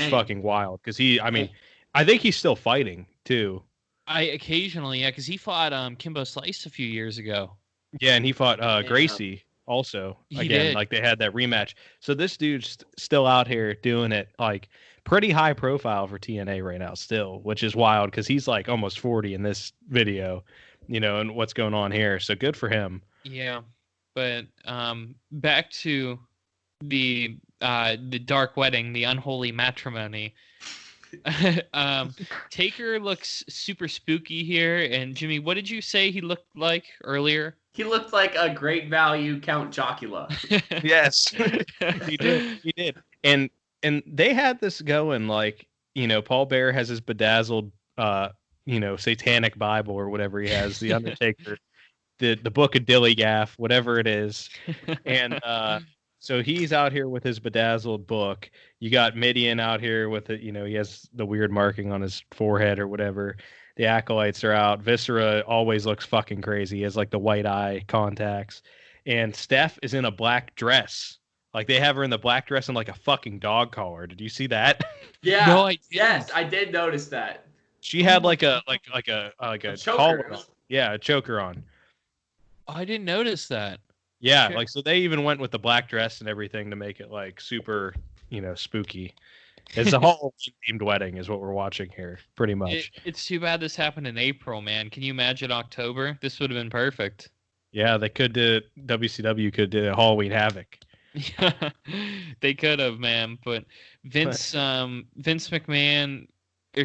fucking wild because I think he's still fighting too. Occasionally, because he fought Kimbo Slice a few years ago. Yeah, and he fought Gracie also again. Like they had that rematch. So this dude's still out here doing it, like pretty high profile for TNA right now still, which is wild because he's like almost 40 in this video, and what's going on here. So good for him. Yeah, but back to the dark wedding, the unholy matrimony. Taker looks super spooky here. And Jimmy, what did you say he looked like earlier? He looked like a great value Count Chocula. Yes, he did. And they had this going, like, Pallbearer has his bedazzled, satanic Bible or whatever he has, the Undertaker, the Book of Dillygaff, whatever it is. And, so he's out here with his bedazzled book. You got Midian out here with it. He has the weird marking on his forehead or whatever. The acolytes are out. Viscera always looks fucking crazy. He has like the white eye contacts. And Steph is in a black dress. Like they have her in the black dress and like a fucking dog collar. Did you see that? Yeah. No, yes, I did notice that. She had like a choker. Collar. Yeah, a choker on. Oh, I didn't notice that. Yeah, like so they even went with the black dress and everything to make it like super, spooky. It's a Halloween themed wedding is what we're watching here, pretty much. It's too bad this happened in April, man. Can you imagine October? This would have been perfect. Yeah, WCW could do Halloween Havoc. Yeah, they could have, man. But Vince McMahon.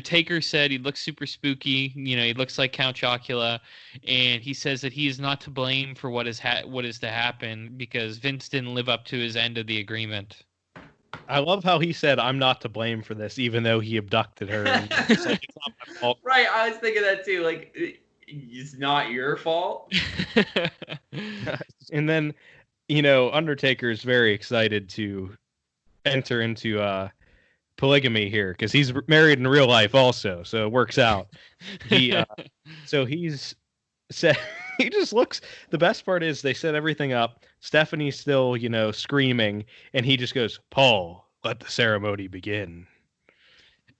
Taker said he looks super spooky. He looks like Count Chocula, and he says that he is not to blame for what is to happen because Vince didn't live up to his end of the agreement. I love how he said, "I'm not to blame for this," even though he abducted her. And it's like, it's not my fault. Right, I was thinking that too. Like, it's not your fault. And then, Undertaker is very excited to enter into polygamy here because he's married in real life also, so it works out. He's said he just looks. The best part is they set everything up. Stephanie's still, screaming, and he just goes, "Paul, let the ceremony begin."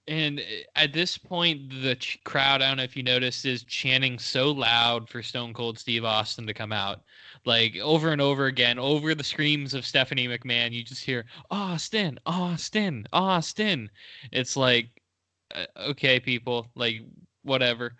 And at this point, the crowd, I don't know if you noticed, is chanting so loud for Stone Cold Steve Austin to come out. Like, over and over again, over the screams of Stephanie McMahon, you just hear, Austin, Austin, Austin. It's like, okay, people, like, whatever.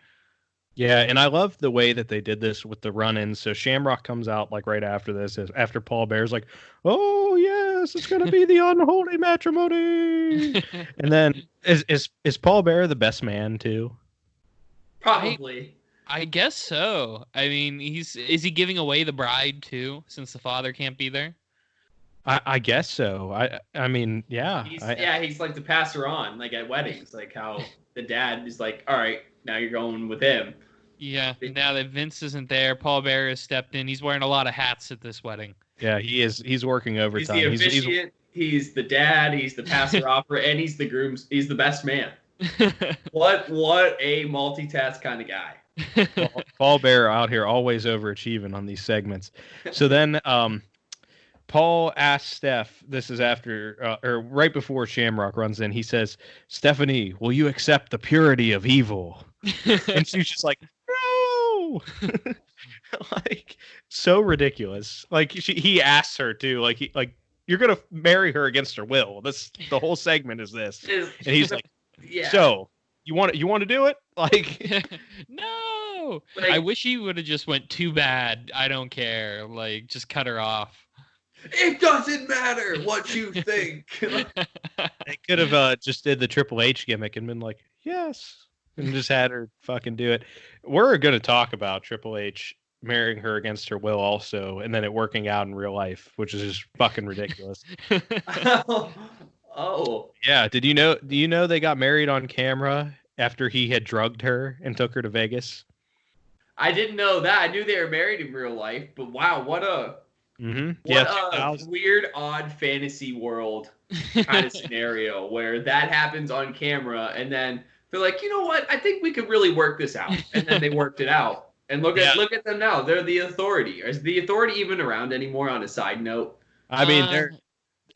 Yeah, and I love the way that they did this with the run-ins. So Shamrock comes out like right after this, after Pallbearer's like, "Oh yes, it's gonna be the unholy matrimony." And then is Pallbearer the best man too? Probably. I guess so. I mean, is he giving away the bride too, since the father can't be there? I guess so. I mean, yeah. He's like the passer on, like at weddings, like how the dad is like, "All right, now you're going with him." Yeah, now that Vince isn't there, Pallbearer has stepped in. He's wearing a lot of hats at this wedding. Yeah, he is. He's working overtime. He's the officiant, he's the dad, he's the passer opera, and he's the groom. He's the best man. What a multitask kind of guy. Pallbearer out here always overachieving on these segments. So then Paul asks Steph, this is after, or right before Shamrock runs in, he says, "Stephanie, will you accept the purity of evil?" And she's just like, "No!" Like, so ridiculous. Like, he asks her to, like, you're going to marry her against her will. The whole segment is this. And he's like, yeah. "So, you want to do it?" Like, no! Like, I wish he would have just went, "Too bad, I don't care." Like, just cut her off. It doesn't matter what you think. They could have just did the Triple H gimmick and been like, "Yes," and just had her fucking do it. We're going to talk about Triple H marrying her against her will also, and then it working out in real life, which is just fucking ridiculous. Oh. Yeah. Do you know they got married on camera after he had drugged her and took her to Vegas? I didn't know that. I knew they were married in real life, but wow, what a weird, odd fantasy world kind of scenario where that happens on camera, and then they're like, "You know what? I think we could really work this out," and then they worked it out. And look at them now. They're the Authority. Is the Authority even around anymore? On a side note, I mean, they're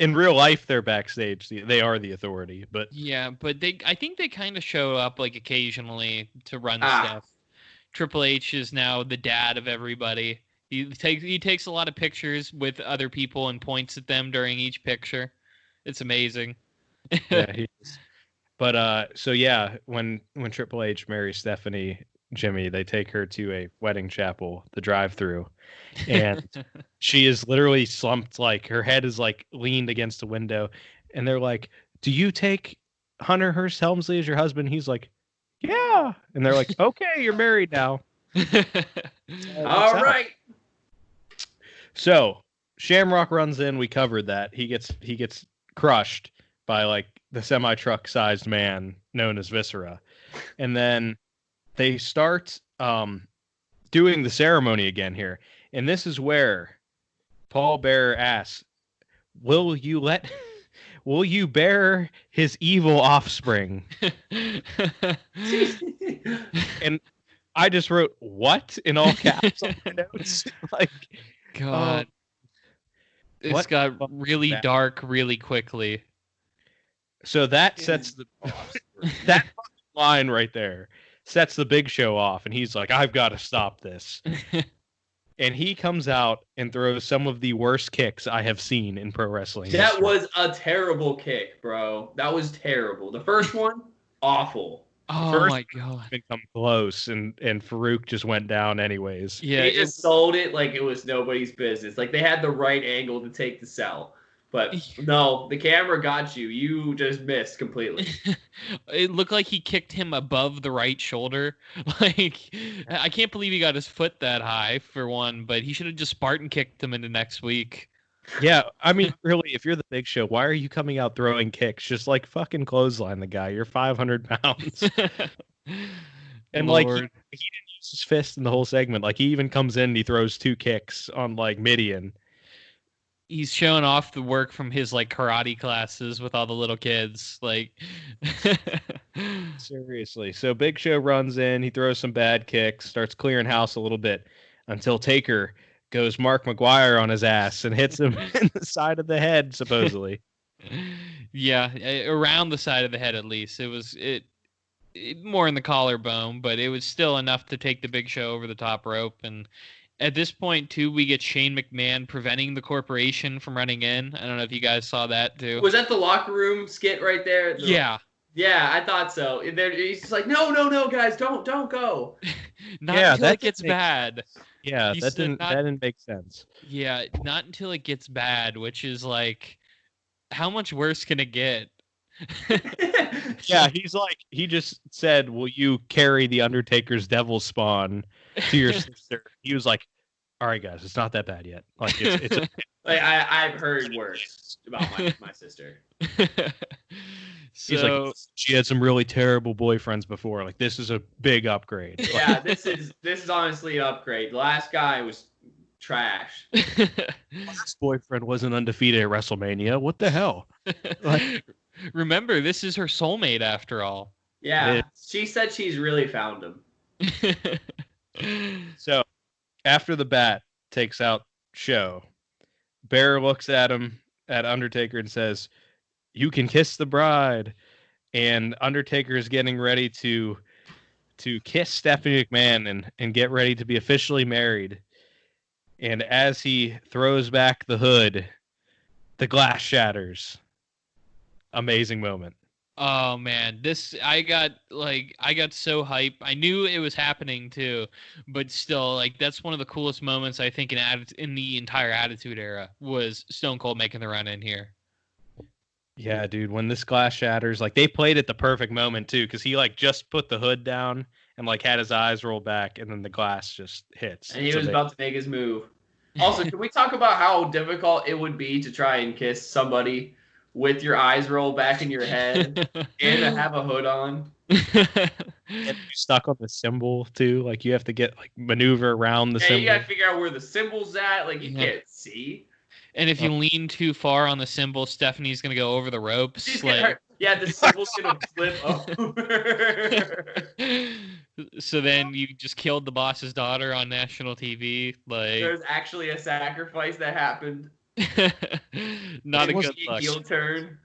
in real life. They're backstage. They are the Authority, but I think they kind of show up like occasionally to run stuff. Triple H is now the dad of everybody. He takes a lot of pictures with other people and points at them during each picture. It's amazing. Yeah, he is. But so yeah, when Triple H marries Stephanie, Jimmy, they take her to a wedding chapel, the drive-through, and she is literally slumped, like her head is like leaned against the window, and they're like, "Do you take Hunter Hearst Helmsley as your husband?" He's like, "Yeah," and they're like, "Okay, you're married now." All right. So Shamrock runs in. We covered that. He gets crushed by like the semi-truck sized man known as Viscera, and then they start doing the ceremony again here, and this is where Pallbearer asks, "Will you bear his evil offspring?" And I just wrote "what" in all caps on my notes. Like, God, it's got really dark really quickly. So that sets that line right there sets the Big Show off, and he's like, "I've got to stop this." And he comes out and throws some of the worst kicks I have seen in pro wrestling. That was a terrible kick, bro. That was terrible. The first one, awful. Oh my God! Didn't come close, and Farouk just went down anyways. Yeah, they just sold it like it was nobody's business. Like they had the right angle to take the sell, but no, the camera got you. You just missed completely. It looked like he kicked him above the right shoulder. Like, I can't believe he got his foot that high for one, but he should have just Spartan kicked him into next week. Yeah, I mean, really, if you're the Big Show, why are you coming out throwing kicks? Just like fucking clothesline the guy. You're 500 pounds. And Lord. like he didn't his fist in the whole segment. Like he even comes in and he throws 2 kicks on like Midian. He's showing off the work from his like karate classes with all the little kids. Like seriously. So Big Show runs in, he throws some bad kicks, starts clearing house a little bit until Taker goes Mark McGuire on his ass and hits him in the side of the head, supposedly. Yeah, around the side of the head at least. It was more in the collarbone, but it was still enough to take the Big Show over the top rope. And at this point, too, we get Shane McMahon preventing the corporation from running in. I don't know if you guys saw that, too. Was that the locker room skit right there? Yeah. Yeah, I thought so. He's just like, no, guys, don't go. Not until it gets bad. Yeah, that didn't make sense. Yeah, not until it gets bad, which is like, how much worse can it get? Yeah, he just said, will you carry the Undertaker's devil spawn to your sister? He was like, all right, guys, it's not that bad yet. Like, it's like I've heard worse about my sister. He's like, she had some really terrible boyfriends before. Like, this is a big upgrade. Yeah, this is honestly an upgrade. The last guy was trash. Last boyfriend wasn't undefeated at WrestleMania. What the hell? Like, remember, this is her soulmate after all. Yeah, she said she's really found him. So, after the bat takes out Show, Bear looks at Undertaker and says, "You can kiss the bride." And Undertaker is getting ready to kiss Stephanie McMahon and get ready to be officially married. And as he throws back the hood, the glass shatters. Amazing moment. Oh man, I got so hyped. I knew it was happening too, but still, like, that's one of the coolest moments I think in the entire Attitude Era was Stone Cold making the run in here. Yeah, dude, when this glass shatters, like, they played at the perfect moment too, because he like just put the hood down and like had his eyes roll back, and then the glass just hits. And he was about to make his move. Also, can we talk about how difficult it would be to try and kiss somebody with your eyes rolled back in your head and to have a hood on? And you're stuck on the symbol too. Like, you have to maneuver around the symbol. You gotta figure out where the symbol's at. Like, you can't see. And if you lean too far on the symbol, Stephanie's gonna go over the ropes. She's gonna yeah, the symbol's gonna flip over. So then you just killed the boss's daughter on national TV. Like, there's actually a sacrifice that happened. Not a good luck. Heel turn.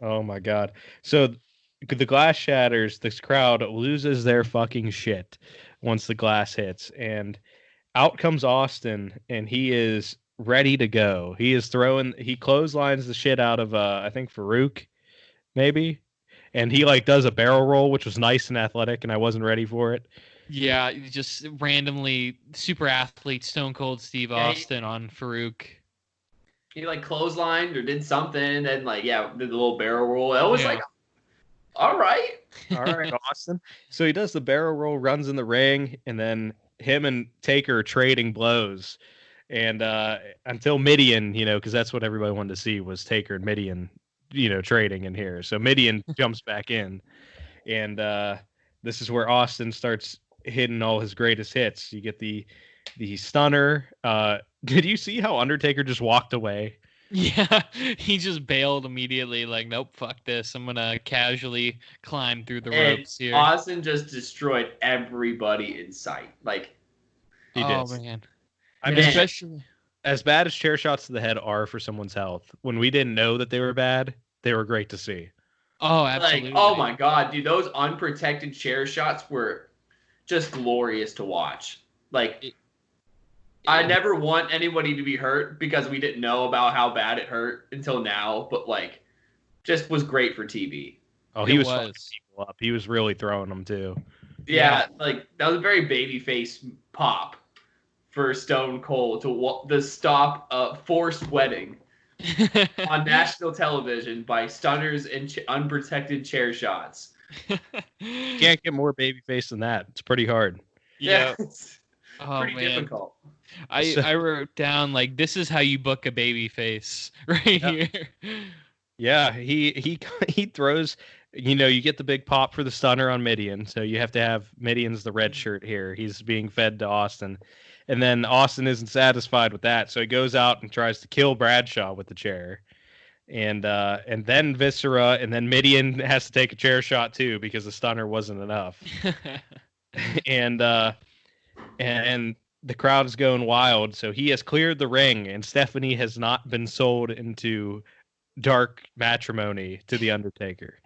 Oh my god. So the glass shatters, this crowd loses their fucking shit once the glass hits, and out comes Austin, and he is ready to go. He clotheslines the shit out of I think Farouk, maybe. And he like does a barrel roll, which was nice and athletic, and I wasn't ready for it. Yeah, just randomly super athlete Stone Cold Steve Austin on Farouk. He like clotheslined or did something, and then like did the little barrel roll. It was like, all right, Austin. So he does the barrel roll, runs in the ring, and then him and Taker are trading blows, and until Midian, because that's what everybody wanted to see was Taker and Midian, trading in here. So Midian jumps back in, and this is where Austin starts hitting all his greatest hits. You get the stunner. Did you see how Undertaker just walked away? Yeah, he just bailed immediately. Like, nope, fuck this. I'm gonna casually climb through the ropes here. Austin just destroyed everybody in sight. Like, he did. Oh man, especially as bad as chair shots to the head are for someone's health. When we didn't know that they were bad, they were great to see. Oh, absolutely. Like, oh my god, dude, those unprotected chair shots were just glorious to watch. Like, I never want anybody to be hurt because we didn't know about how bad it hurt until now, but like, just was great for TV. Oh, he was fucking people up. He was really throwing them too. Yeah, like that was a very babyface pop for Stone Cold to stop a forced wedding on national television by stunners and unprotected chair shots. You can't get more babyface than that. It's pretty hard. Yeah, it's pretty difficult. I wrote down, like, this is how you book a baby face right here. Yeah, he throws you get the big pop for the stunner on Midian, so you have to have Midian's the red shirt here. He's being fed to Austin. And then Austin isn't satisfied with that, so he goes out and tries to kill Bradshaw with the chair. And then Viscera, and then Midian has to take a chair shot too because the stunner wasn't enough. and the crowd is going wild, so he has cleared the ring, and Stephanie has not been sold into dark matrimony to the Undertaker.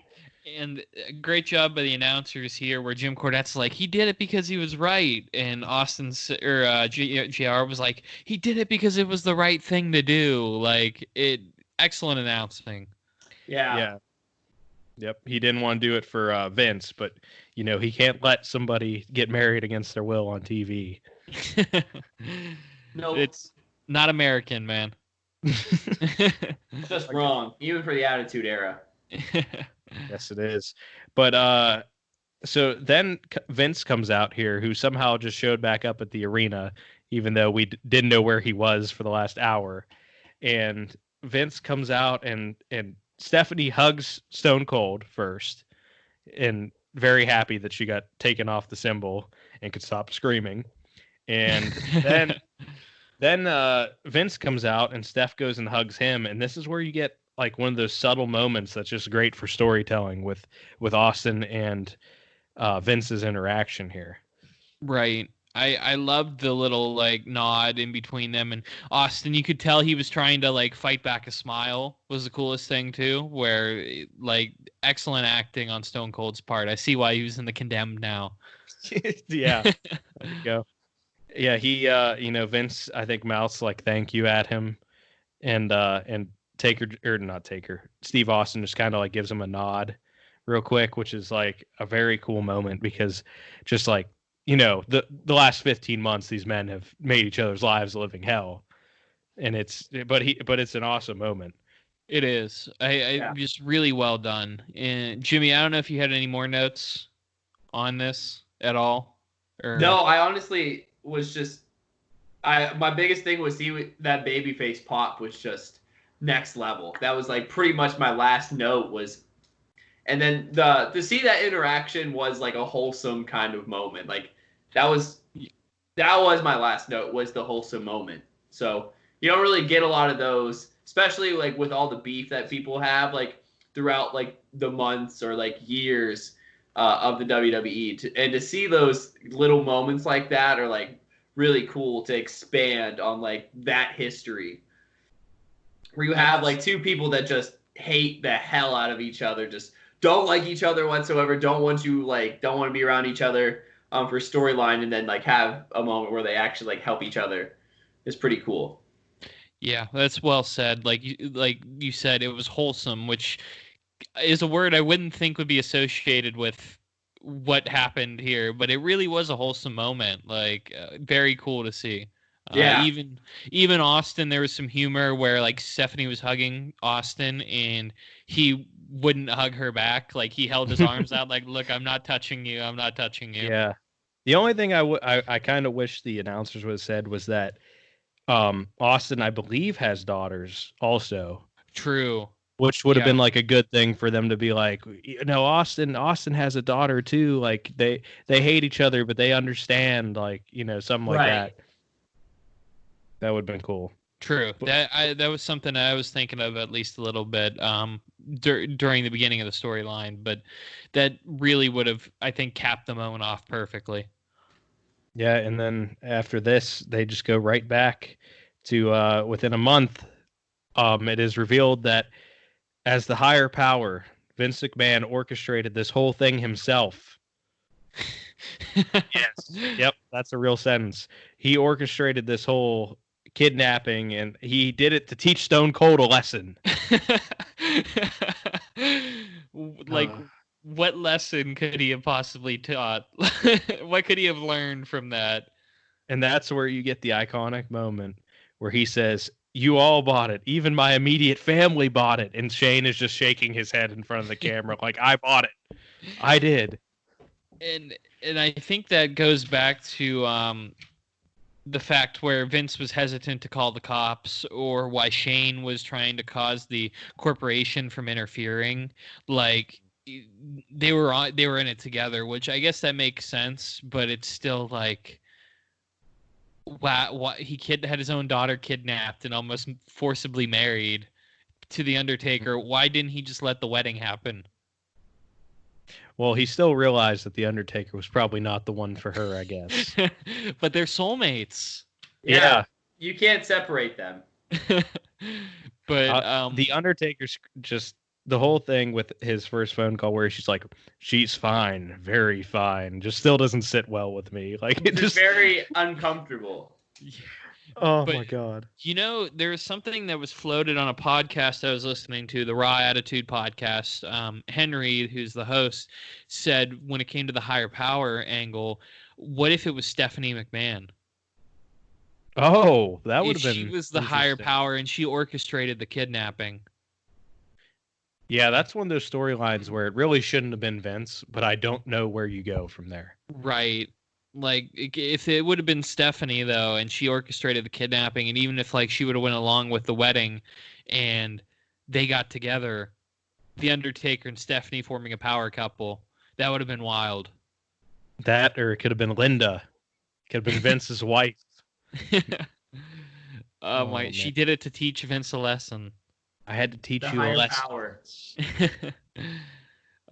And great job by the announcers here, where Jim Cornette's like, he did it because he was right, and JR was like, he did it because it was the right thing to do. Like, excellent announcing. Yeah. Yep. He didn't want to do it for Vince, but he can't let somebody get married against their will on TV. No, it's not American, man. It's just wrong, even for the Attitude Era. Yes, it is. But so then Vince comes out here, who somehow just showed back up at the arena, even though we didn't know where he was for the last hour. And Vince comes out, and Stephanie hugs Stone Cold first, and very happy that she got taken off the symbol and could stop screaming. And then Vince comes out, and Steph goes and hugs him, and this is where you get like one of those subtle moments that's just great for storytelling with Austin and Vince's interaction here. Right. I loved the little like nod in between them, and Austin, you could tell he was trying to like fight back a smile was the coolest thing too, where like excellent acting on Stone Cold's part. I see why he was in the Condemned now. Yeah. There you go. Yeah, he Vince, I think, mouths like thank you at him, and Steve Austin just kind of like gives him a nod real quick, which is like a very cool moment, because just like, the last 15 months, these men have made each other's lives a living hell. And it's an awesome moment. It is. I just really well done. And Jimmy, I don't know if you had any more notes on this at all. Or... No, I honestly was just, my biggest thing was that babyface pop was just next level. That was like pretty much my last note was, and then to see that interaction was like a wholesome kind of moment. Like that was my last note, was the wholesome moment. So you don't really get a lot of those, especially like with all the beef that people have like throughout like the months or like years of the WWE, and to see those little moments like that are like really cool to expand on like that history, where you have like two people that just hate the hell out of each other, just don't like each other whatsoever, don't want to be around each other for storyline, and then like have a moment where they actually like help each other. It's pretty cool. Yeah, that's well said. Like you said, it was wholesome, which is a word I wouldn't think would be associated with what happened here, but it really was a wholesome moment. Like very cool to see. Yeah. Even Austin, there was some humor where like Stephanie was hugging Austin and he wouldn't hug her back. Like he held his arms out like, look, I'm not touching you. I'm not touching you. Yeah. The only thing I kind of wish the announcers would have said was that Austin, I believe, has daughters also. True. Which would have been like a good thing for them to be like, Austin has a daughter too. Like they hate each other, but they understand, like, something like that. That would have been cool. True. That was something I was thinking of at least a little bit during the beginning of the storyline, but that really would have, I think, capped the moment off perfectly. Yeah, and then after this, they just go right back to within a month. It is revealed that as the higher power, Vince McMahon orchestrated this whole thing himself. Yes. Yep, that's a real sentence. He orchestrated this whole kidnapping, and he did it to teach Stone Cold a lesson. Like, what lesson could he have possibly taught? What could he have learned from that? And that's where you get the iconic moment where he says, "You all bought it. Even my immediate family bought it." And Shane is just shaking his head in front of the camera like, "I bought it. I did." And I think that goes back to the fact where Vince was hesitant to call the cops, or why Shane was trying to cause the corporation from interfering. Like, they were in it together, which I guess that makes sense, but it's still like, wow, he had his own daughter kidnapped and almost forcibly married to the Undertaker. Why didn't he just let the wedding happen? Well, he still realized that the Undertaker was probably not the one for her, I guess. But they're soulmates. Yeah. You can't separate them. But the Undertaker's just the whole thing with his first phone call where she's like, she's fine, very fine, just still doesn't sit well with me. Like, it's just very uncomfortable. Oh my God. You know, there was something that was floated on a podcast I was listening to, the Raw Attitude podcast. Henry, who's the host, said when it came to the higher power angle, what if it was Stephanie McMahon? Oh, that would have been. She was the higher power and she orchestrated the kidnapping. Yeah, that's one of those storylines where it really shouldn't have been Vince, but I don't know where you go from there. Right. Like, if it would have been Stephanie, though, and she orchestrated the kidnapping, and even if, like, she would have went along with the wedding and they got together, the Undertaker and Stephanie forming a power couple, that would have been wild. That, or it could have been Linda. Could have been Vince's wife. She did it to teach Vince a lesson. I had to teach the you a lesson. Power.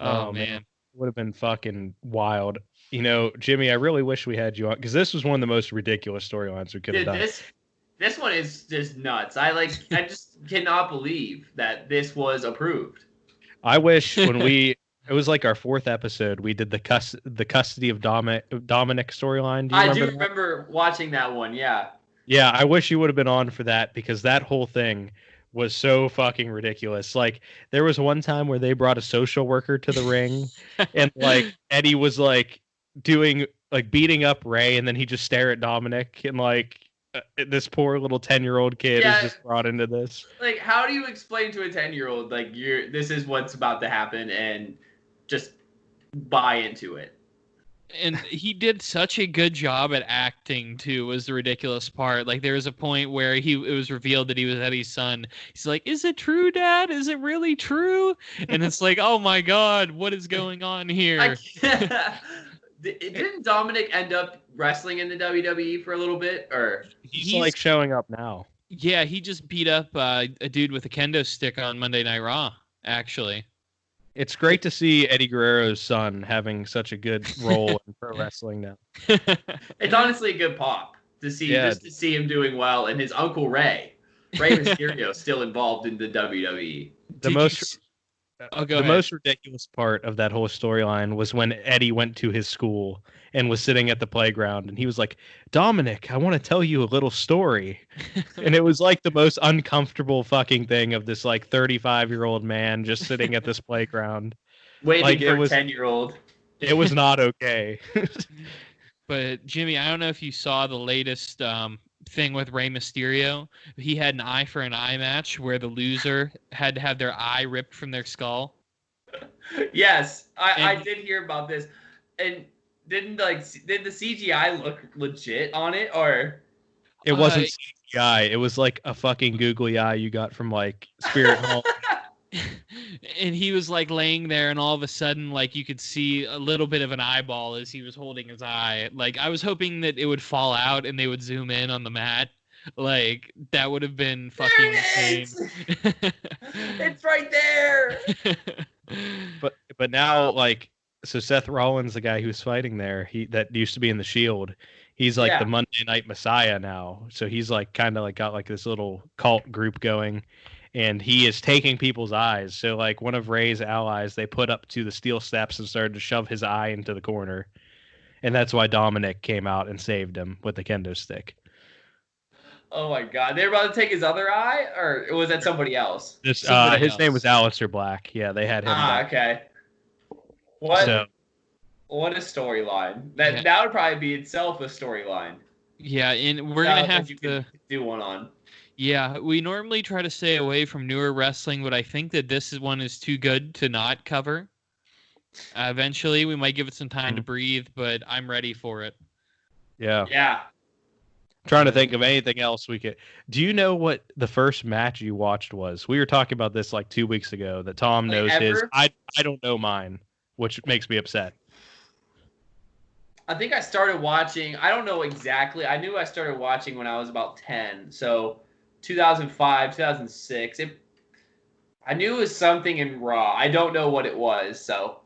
Oh man. It would have been fucking wild. You know, Jimmy, I really wish we had you on because this was one of the most ridiculous storylines we could have done. This one is just nuts. I just cannot believe that this was approved. I wish when it was like our 4th episode, we did the custody of Dominic storyline. I do remember watching that one. Yeah. Yeah, I wish you would have been on for that because that whole thing was so fucking ridiculous. Like, there was one time where they brought a social worker to the ring and like Eddie was like beating up Ray, and then he just stare at Dominic, and like this poor little 10-year-old kid is just brought into this. Like, how do you explain to a 10-year-old like this is what's about to happen and just buy into it? And he did such a good job at acting too, was the ridiculous part. Like, there was a point where it was revealed that he was Eddie's son. He's like, "Is it true, Dad? Is it really true?" And it's like, oh my God, what is going on here? Didn't Dominic end up wrestling in the WWE for a little bit? Or he's like showing up now. Yeah, he just beat up a dude with a kendo stick on Monday Night Raw, actually. It's great to see Eddie Guerrero's son having such a good role in pro wrestling now. It's honestly a good pop to see to see him doing well, and his uncle Rey Mysterio, still involved in the WWE. The most ridiculous part of that whole storyline was when Eddie went to his school and was sitting at the playground, and he was like, "Dominic, I want to tell you a little story." And it was like the most uncomfortable fucking thing of this like 35-year-old man just sitting at this playground. Waiting for a 10-year-old. It was not okay. But Jimmy, I don't know if you saw the latest thing with Rey Mysterio. He had an eye for an eye match where the loser had to have their eye ripped from their skull. Yes, I did hear about this. And did the CGI look legit on it, or it wasn't CGI? It was like a fucking googly eye you got from like Spirit Hall. And he was like laying there, and all of a sudden, like, you could see a little bit of an eyeball as he was holding his eye. Like, I was hoping that it would fall out and they would zoom in on the mat. Like, that would have been fucking insane. It's right there. But now, like, so Seth Rollins, the guy who's fighting there, that used to be in the Shield, he's like the Monday Night Messiah now. So he's like kind of like got like this little cult group going, and he is taking people's eyes. So like one of Ray's allies, they put up to the steel steps and started to shove his eye into the corner, and that's why Dominic came out and saved him with the kendo stick. Oh my God! They were about to take his other eye, or was that somebody else? His name was Aleister Black. Yeah, they had him. Okay. What a storyline. That would probably be itself a storyline. Yeah, and we're gonna have to do one on. Yeah, we normally try to stay away from newer wrestling, but I think that this one is too good to not cover. Eventually, we might give it some time to breathe, but I'm ready for it. Yeah. Yeah. Trying to think of anything else we could. Do you know what the first match you watched was? We were talking about this like 2 weeks ago. That Tom knows his. I don't know mine, which makes me upset. I think I started watching. I don't know exactly. I knew I started watching when I was about 10. So 2005, 2006. I knew it was something in Raw. I don't know what it was. So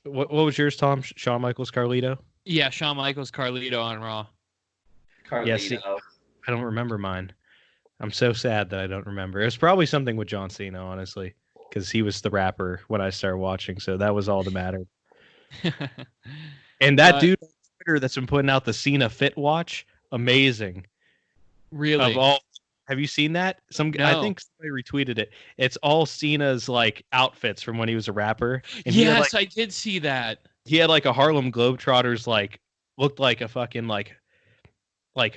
what was yours, Tom? Shawn Michaels, Carlito? Yeah, Shawn Michaels, Carlito on Raw. Carlito. Yeah, see, I don't remember mine. I'm so sad that I don't remember. It was probably something with John Cena, honestly, because he was the rapper when I started watching, so that was all that mattered. And that dude on Twitter that's been putting out the Cena Fit Watch, amazing. Really? Have you seen that? No. I think somebody retweeted it. It's all Cena's like outfits from when he was a rapper. And yes, I did see that. He had like a Harlem Globetrotters, like looked like a fucking like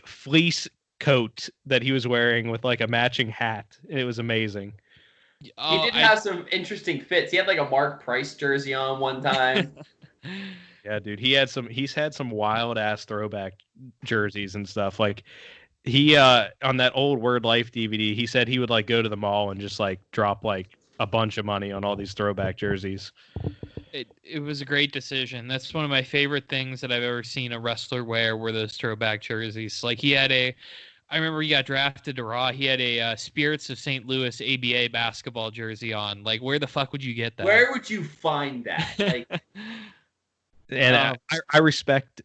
fleece coat that he was wearing with like a matching hat. It was amazing. He did have some interesting fits. He had like a Mark Price jersey on one time. Yeah, dude. He's had some wild ass throwback jerseys and stuff. Like he on that old Word Life DVD, he said he would like go to the mall and just like drop like a bunch of money on all these throwback jerseys. It was a great decision. That's one of my favorite things that I've ever seen a wrestler wear were those throwback jerseys. Like I remember he got drafted to Raw. He had a Spirits of St. Louis ABA basketball jersey on. Like, where the fuck would you get that? Where would you find that? Like, and I respect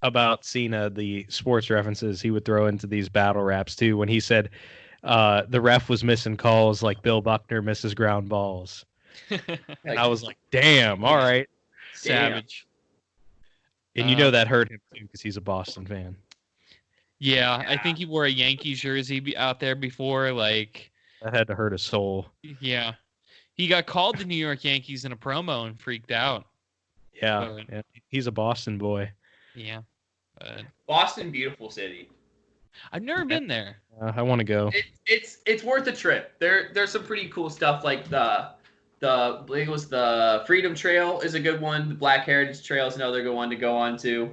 about Cena the sports references he would throw into these battle raps too. When he said the ref was missing calls like Bill Buckner misses ground balls. And I was like, damn, all right. Savage. And you know that hurt him too because he's a Boston fan. Yeah, I think he wore a Yankees jersey out there before. Like that had to hurt his soul. Yeah. He got called the New York Yankees in a promo and freaked out. Yeah, he's a Boston boy. Yeah. Boston, beautiful city. I've never been there. I want to go. It's worth a trip. There's some pretty cool stuff like I think it was the Freedom Trail is a good one. The Black Heritage Trail is another good one to go on to.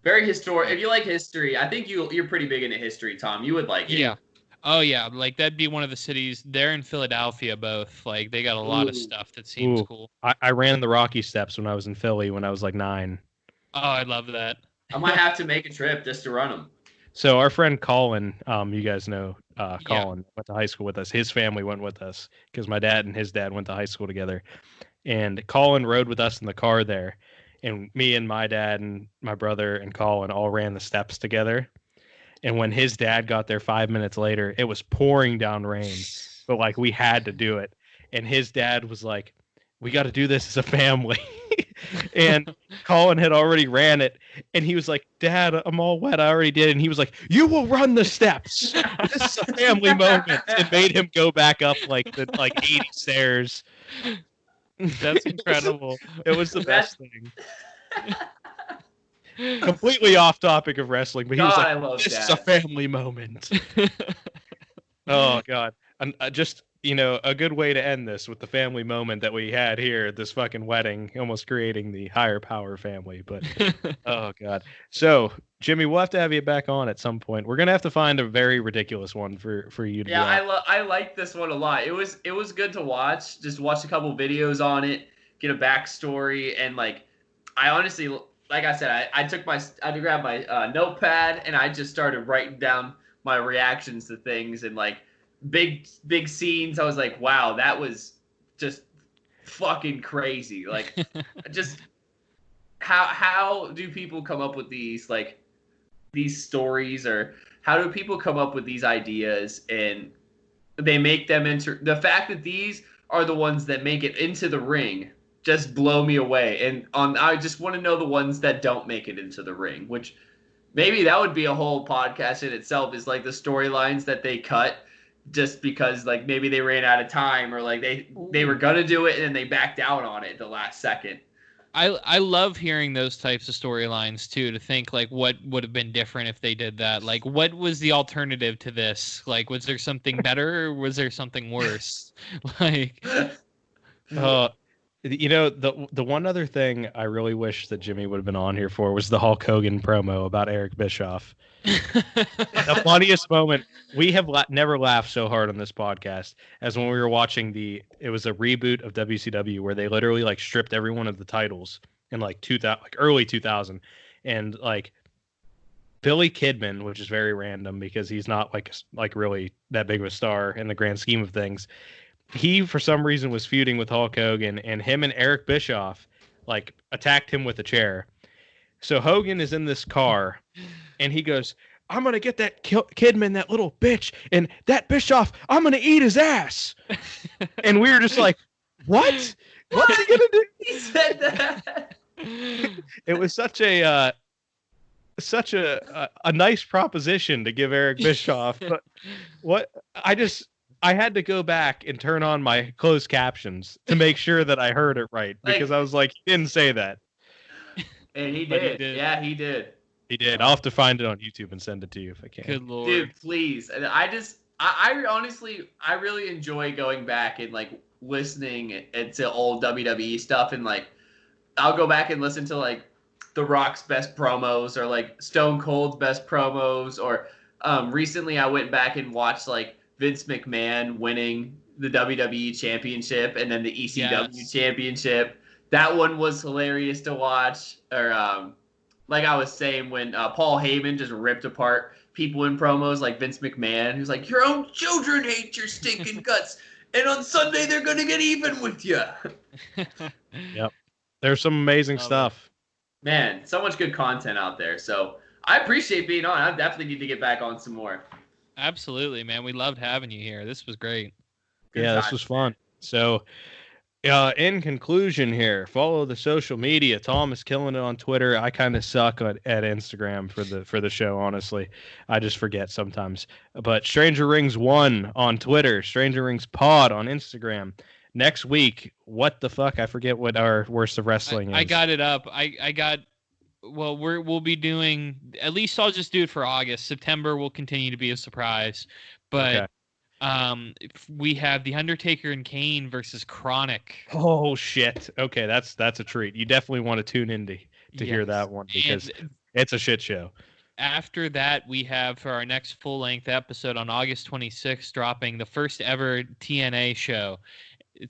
Very historic. If you like history, I think you're pretty big into history, Tom. You would like it. Yeah. Oh yeah, like that'd be one of the cities. They're in Philadelphia, both. Like they got a lot of stuff that seems cool. I ran the Rocky Steps when I was in Philly when I was like 9. Oh, I love that. I might have to make a trip just to run them. So our friend Colin, you guys know Colin, went to high school with us. His family went with us because my dad and his dad went to high school together. And Colin rode with us in the car there. And me and my dad and my brother and Colin all ran the steps together. And when his dad got there 5 minutes later, it was pouring down rain. But like we had to do it. And his dad was like, we got to do this as a family. And Colin had already ran it. And he was like, Dad, I'm all wet. I already did. And he was like, you will run the steps. This is a family moment. It made him go back up like 80 stairs. That's incredible. It was the best thing. Completely off topic of wrestling, but he was like, this is a family moment. Oh, God. And just, a good way to end this with the family moment that we had here at this fucking wedding, almost creating the higher power family. But, oh, God. So, Jimmy, we'll have to have you back on at some point. We're going to have to find a very ridiculous one for you to do. I like this one a lot. It was good to watch. Just watch a couple videos on it, get a backstory, and, I honestly, like I said, I had to grab my notepad, and I just started writing down my reactions to things, and, big scenes. I was like, wow, that was just fucking crazy. Just how do people come up with these stories, or how do people come up with these ideas and they make them into the fact that these are the ones that make it into the ring just blow me away. And I just want to know the ones that don't make it into the ring, which maybe that would be a whole podcast in itself, is the storylines that they cut just because maybe they ran out of time, or they were gonna do it and then they backed out on it at the last second. I love hearing those types of storylines too, to think what would have been different if they did that. What was the alternative to this? Was there something better, or was there something worse? You know, the one other thing I really wish that Jimmy would have been on here for was the Hulk Hogan promo about Eric Bischoff. The funniest moment, we have never laughed so hard on this podcast as when we were watching it was a reboot of WCW where they literally like stripped every one of the titles in like 2000, like early 2000, and like Billy Kidman, which is very random because he's not like really that big of a star in the grand scheme of things. He, for some reason, was feuding with Hulk Hogan, and him and Eric Bischoff like attacked him with a chair. So Hogan is in this car, and he goes, "I'm gonna get that Kidman, that little bitch, and that Bischoff, I'm gonna eat his ass." And we were just like, "What? What's he gonna do?" He said that. It was such a nice proposition to give Eric Bischoff, but I had to go back and turn on my closed captions to make sure that I heard it right, because I was like, he didn't say that. And he did. Yeah, he did. He did. I'll have to find it on YouTube and send it to you if I can. Good Lord. Dude, please. And I honestly, I really enjoy going back and like listening to old WWE stuff, and like I'll go back and listen to like The Rock's best promos or like Stone Cold's best promos, or recently I went back and watched like Vince McMahon winning the WWE championship and then the ECW championship. That one was hilarious to watch. Or like I was saying, when Paul Heyman just ripped apart people in promos like Vince McMahon, who's like, "Your own children hate your stinking guts, and on Sunday they're going to get even with you." Yep. There's some amazing stuff. Man, so much good content out there. So I appreciate being on. I definitely need to get back on some more. Absolutely, man. We loved having you here. This was great. This was fun. So, in conclusion here, follow the social media. Tom is killing it on Twitter. I kind of suck at Instagram for the show, honestly. I just forget sometimes. But Stranger Rings 1 on Twitter, StrangerRingsPod on Instagram. Next week, what the fuck? I forget what our worst of wrestling is. I got it up. Well, we'll be doing, at least I'll just do it for August. September will continue to be a surprise, but we have the Undertaker and Kane versus Chronic. Oh shit! Okay, that's a treat. You definitely want to tune in to hear that one, because it's a shit show. After that, we have for our next full-length episode on August 26th, dropping the first ever TNA show.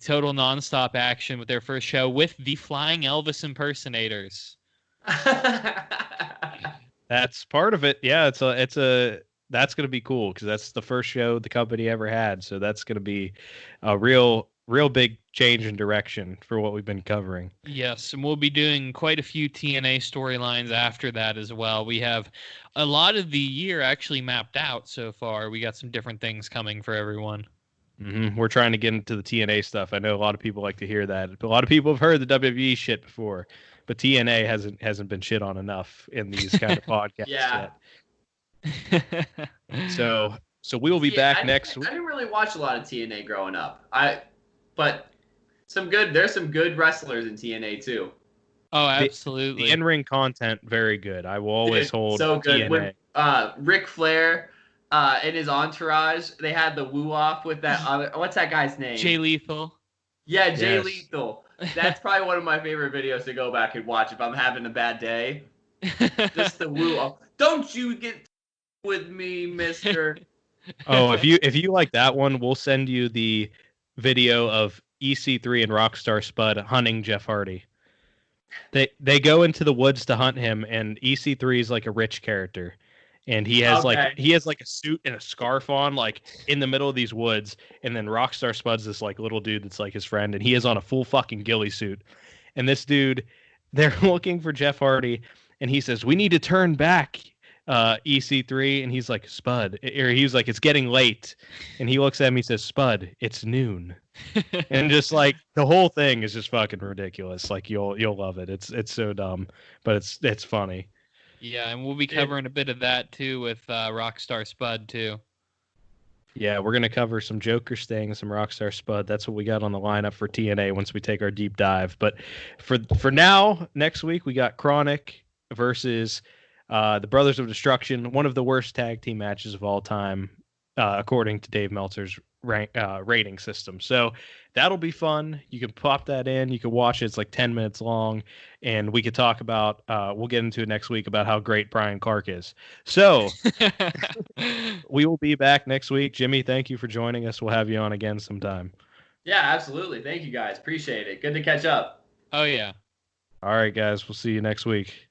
Total nonstop action with their first show with the Flying Elvis impersonators. That's part of it. Yeah, that's going to be cool, because that's the first show the company ever had. So that's going to be a real big change in direction for what we've been covering. Yes, and we'll be doing quite a few TNA storylines after that as well. We have a lot of the year actually mapped out so far. We got some different things coming for everyone. Mm-hmm. We're trying to get into the TNA stuff. I know a lot of people like to hear that. A lot of people have heard the WWE shit before, but TNA hasn't been shit on enough in these kind of podcasts yet. So we will be back next week. I didn't really watch a lot of TNA growing up. But there's some good wrestlers in TNA too. Oh, absolutely. The in-ring content, very good. I will always hold so good. TNA. When Ric Flair and his entourage, they had the woo-off with that other, what's that guy's name? Jay Lethal. Yeah, Jay Lethal. That's probably one of my favorite videos to go back and watch if I'm having a bad day. Just the woo-off. Don't you get with me, mister. Oh, if you like that one, we'll send you the video of EC3 and Rockstar Spud hunting Jeff Hardy. They go into the woods to hunt him, and EC3 is like a rich character. And he has like a suit and a scarf on, like in the middle of these woods. And then Rockstar Spud's this like little dude that's like his friend, and he is on a full fucking ghillie suit. And this dude, they're looking for Jeff Hardy, and he says, "We need to turn back, EC3." And he's like, "Spud," or he's like, "It's getting late." And he looks at him, he says, "Spud, it's noon." And just like the whole thing is just fucking ridiculous. Like you'll love it. It's so dumb, but it's funny. Yeah, and we'll be covering a bit of that too with Rockstar Spud too. Yeah, we're gonna cover some Joker Sting, some Rockstar Spud. That's what we got on the lineup for TNA once we take our deep dive. But for now, next week we got Chronic versus the Brothers of Destruction, one of the worst tag team matches of all time, according to Dave Meltzer's rating system. So that'll be fun. You can pop that in. You can watch it. It's like 10 minutes long, and we could talk about. We'll get into it next week about how great Brian Clark is. So we will be back next week. Jimmy, thank you for joining us. We'll have you on again sometime. Yeah, absolutely. Thank you guys. Appreciate it. Good to catch up. Oh yeah. All right, guys. We'll see you next week.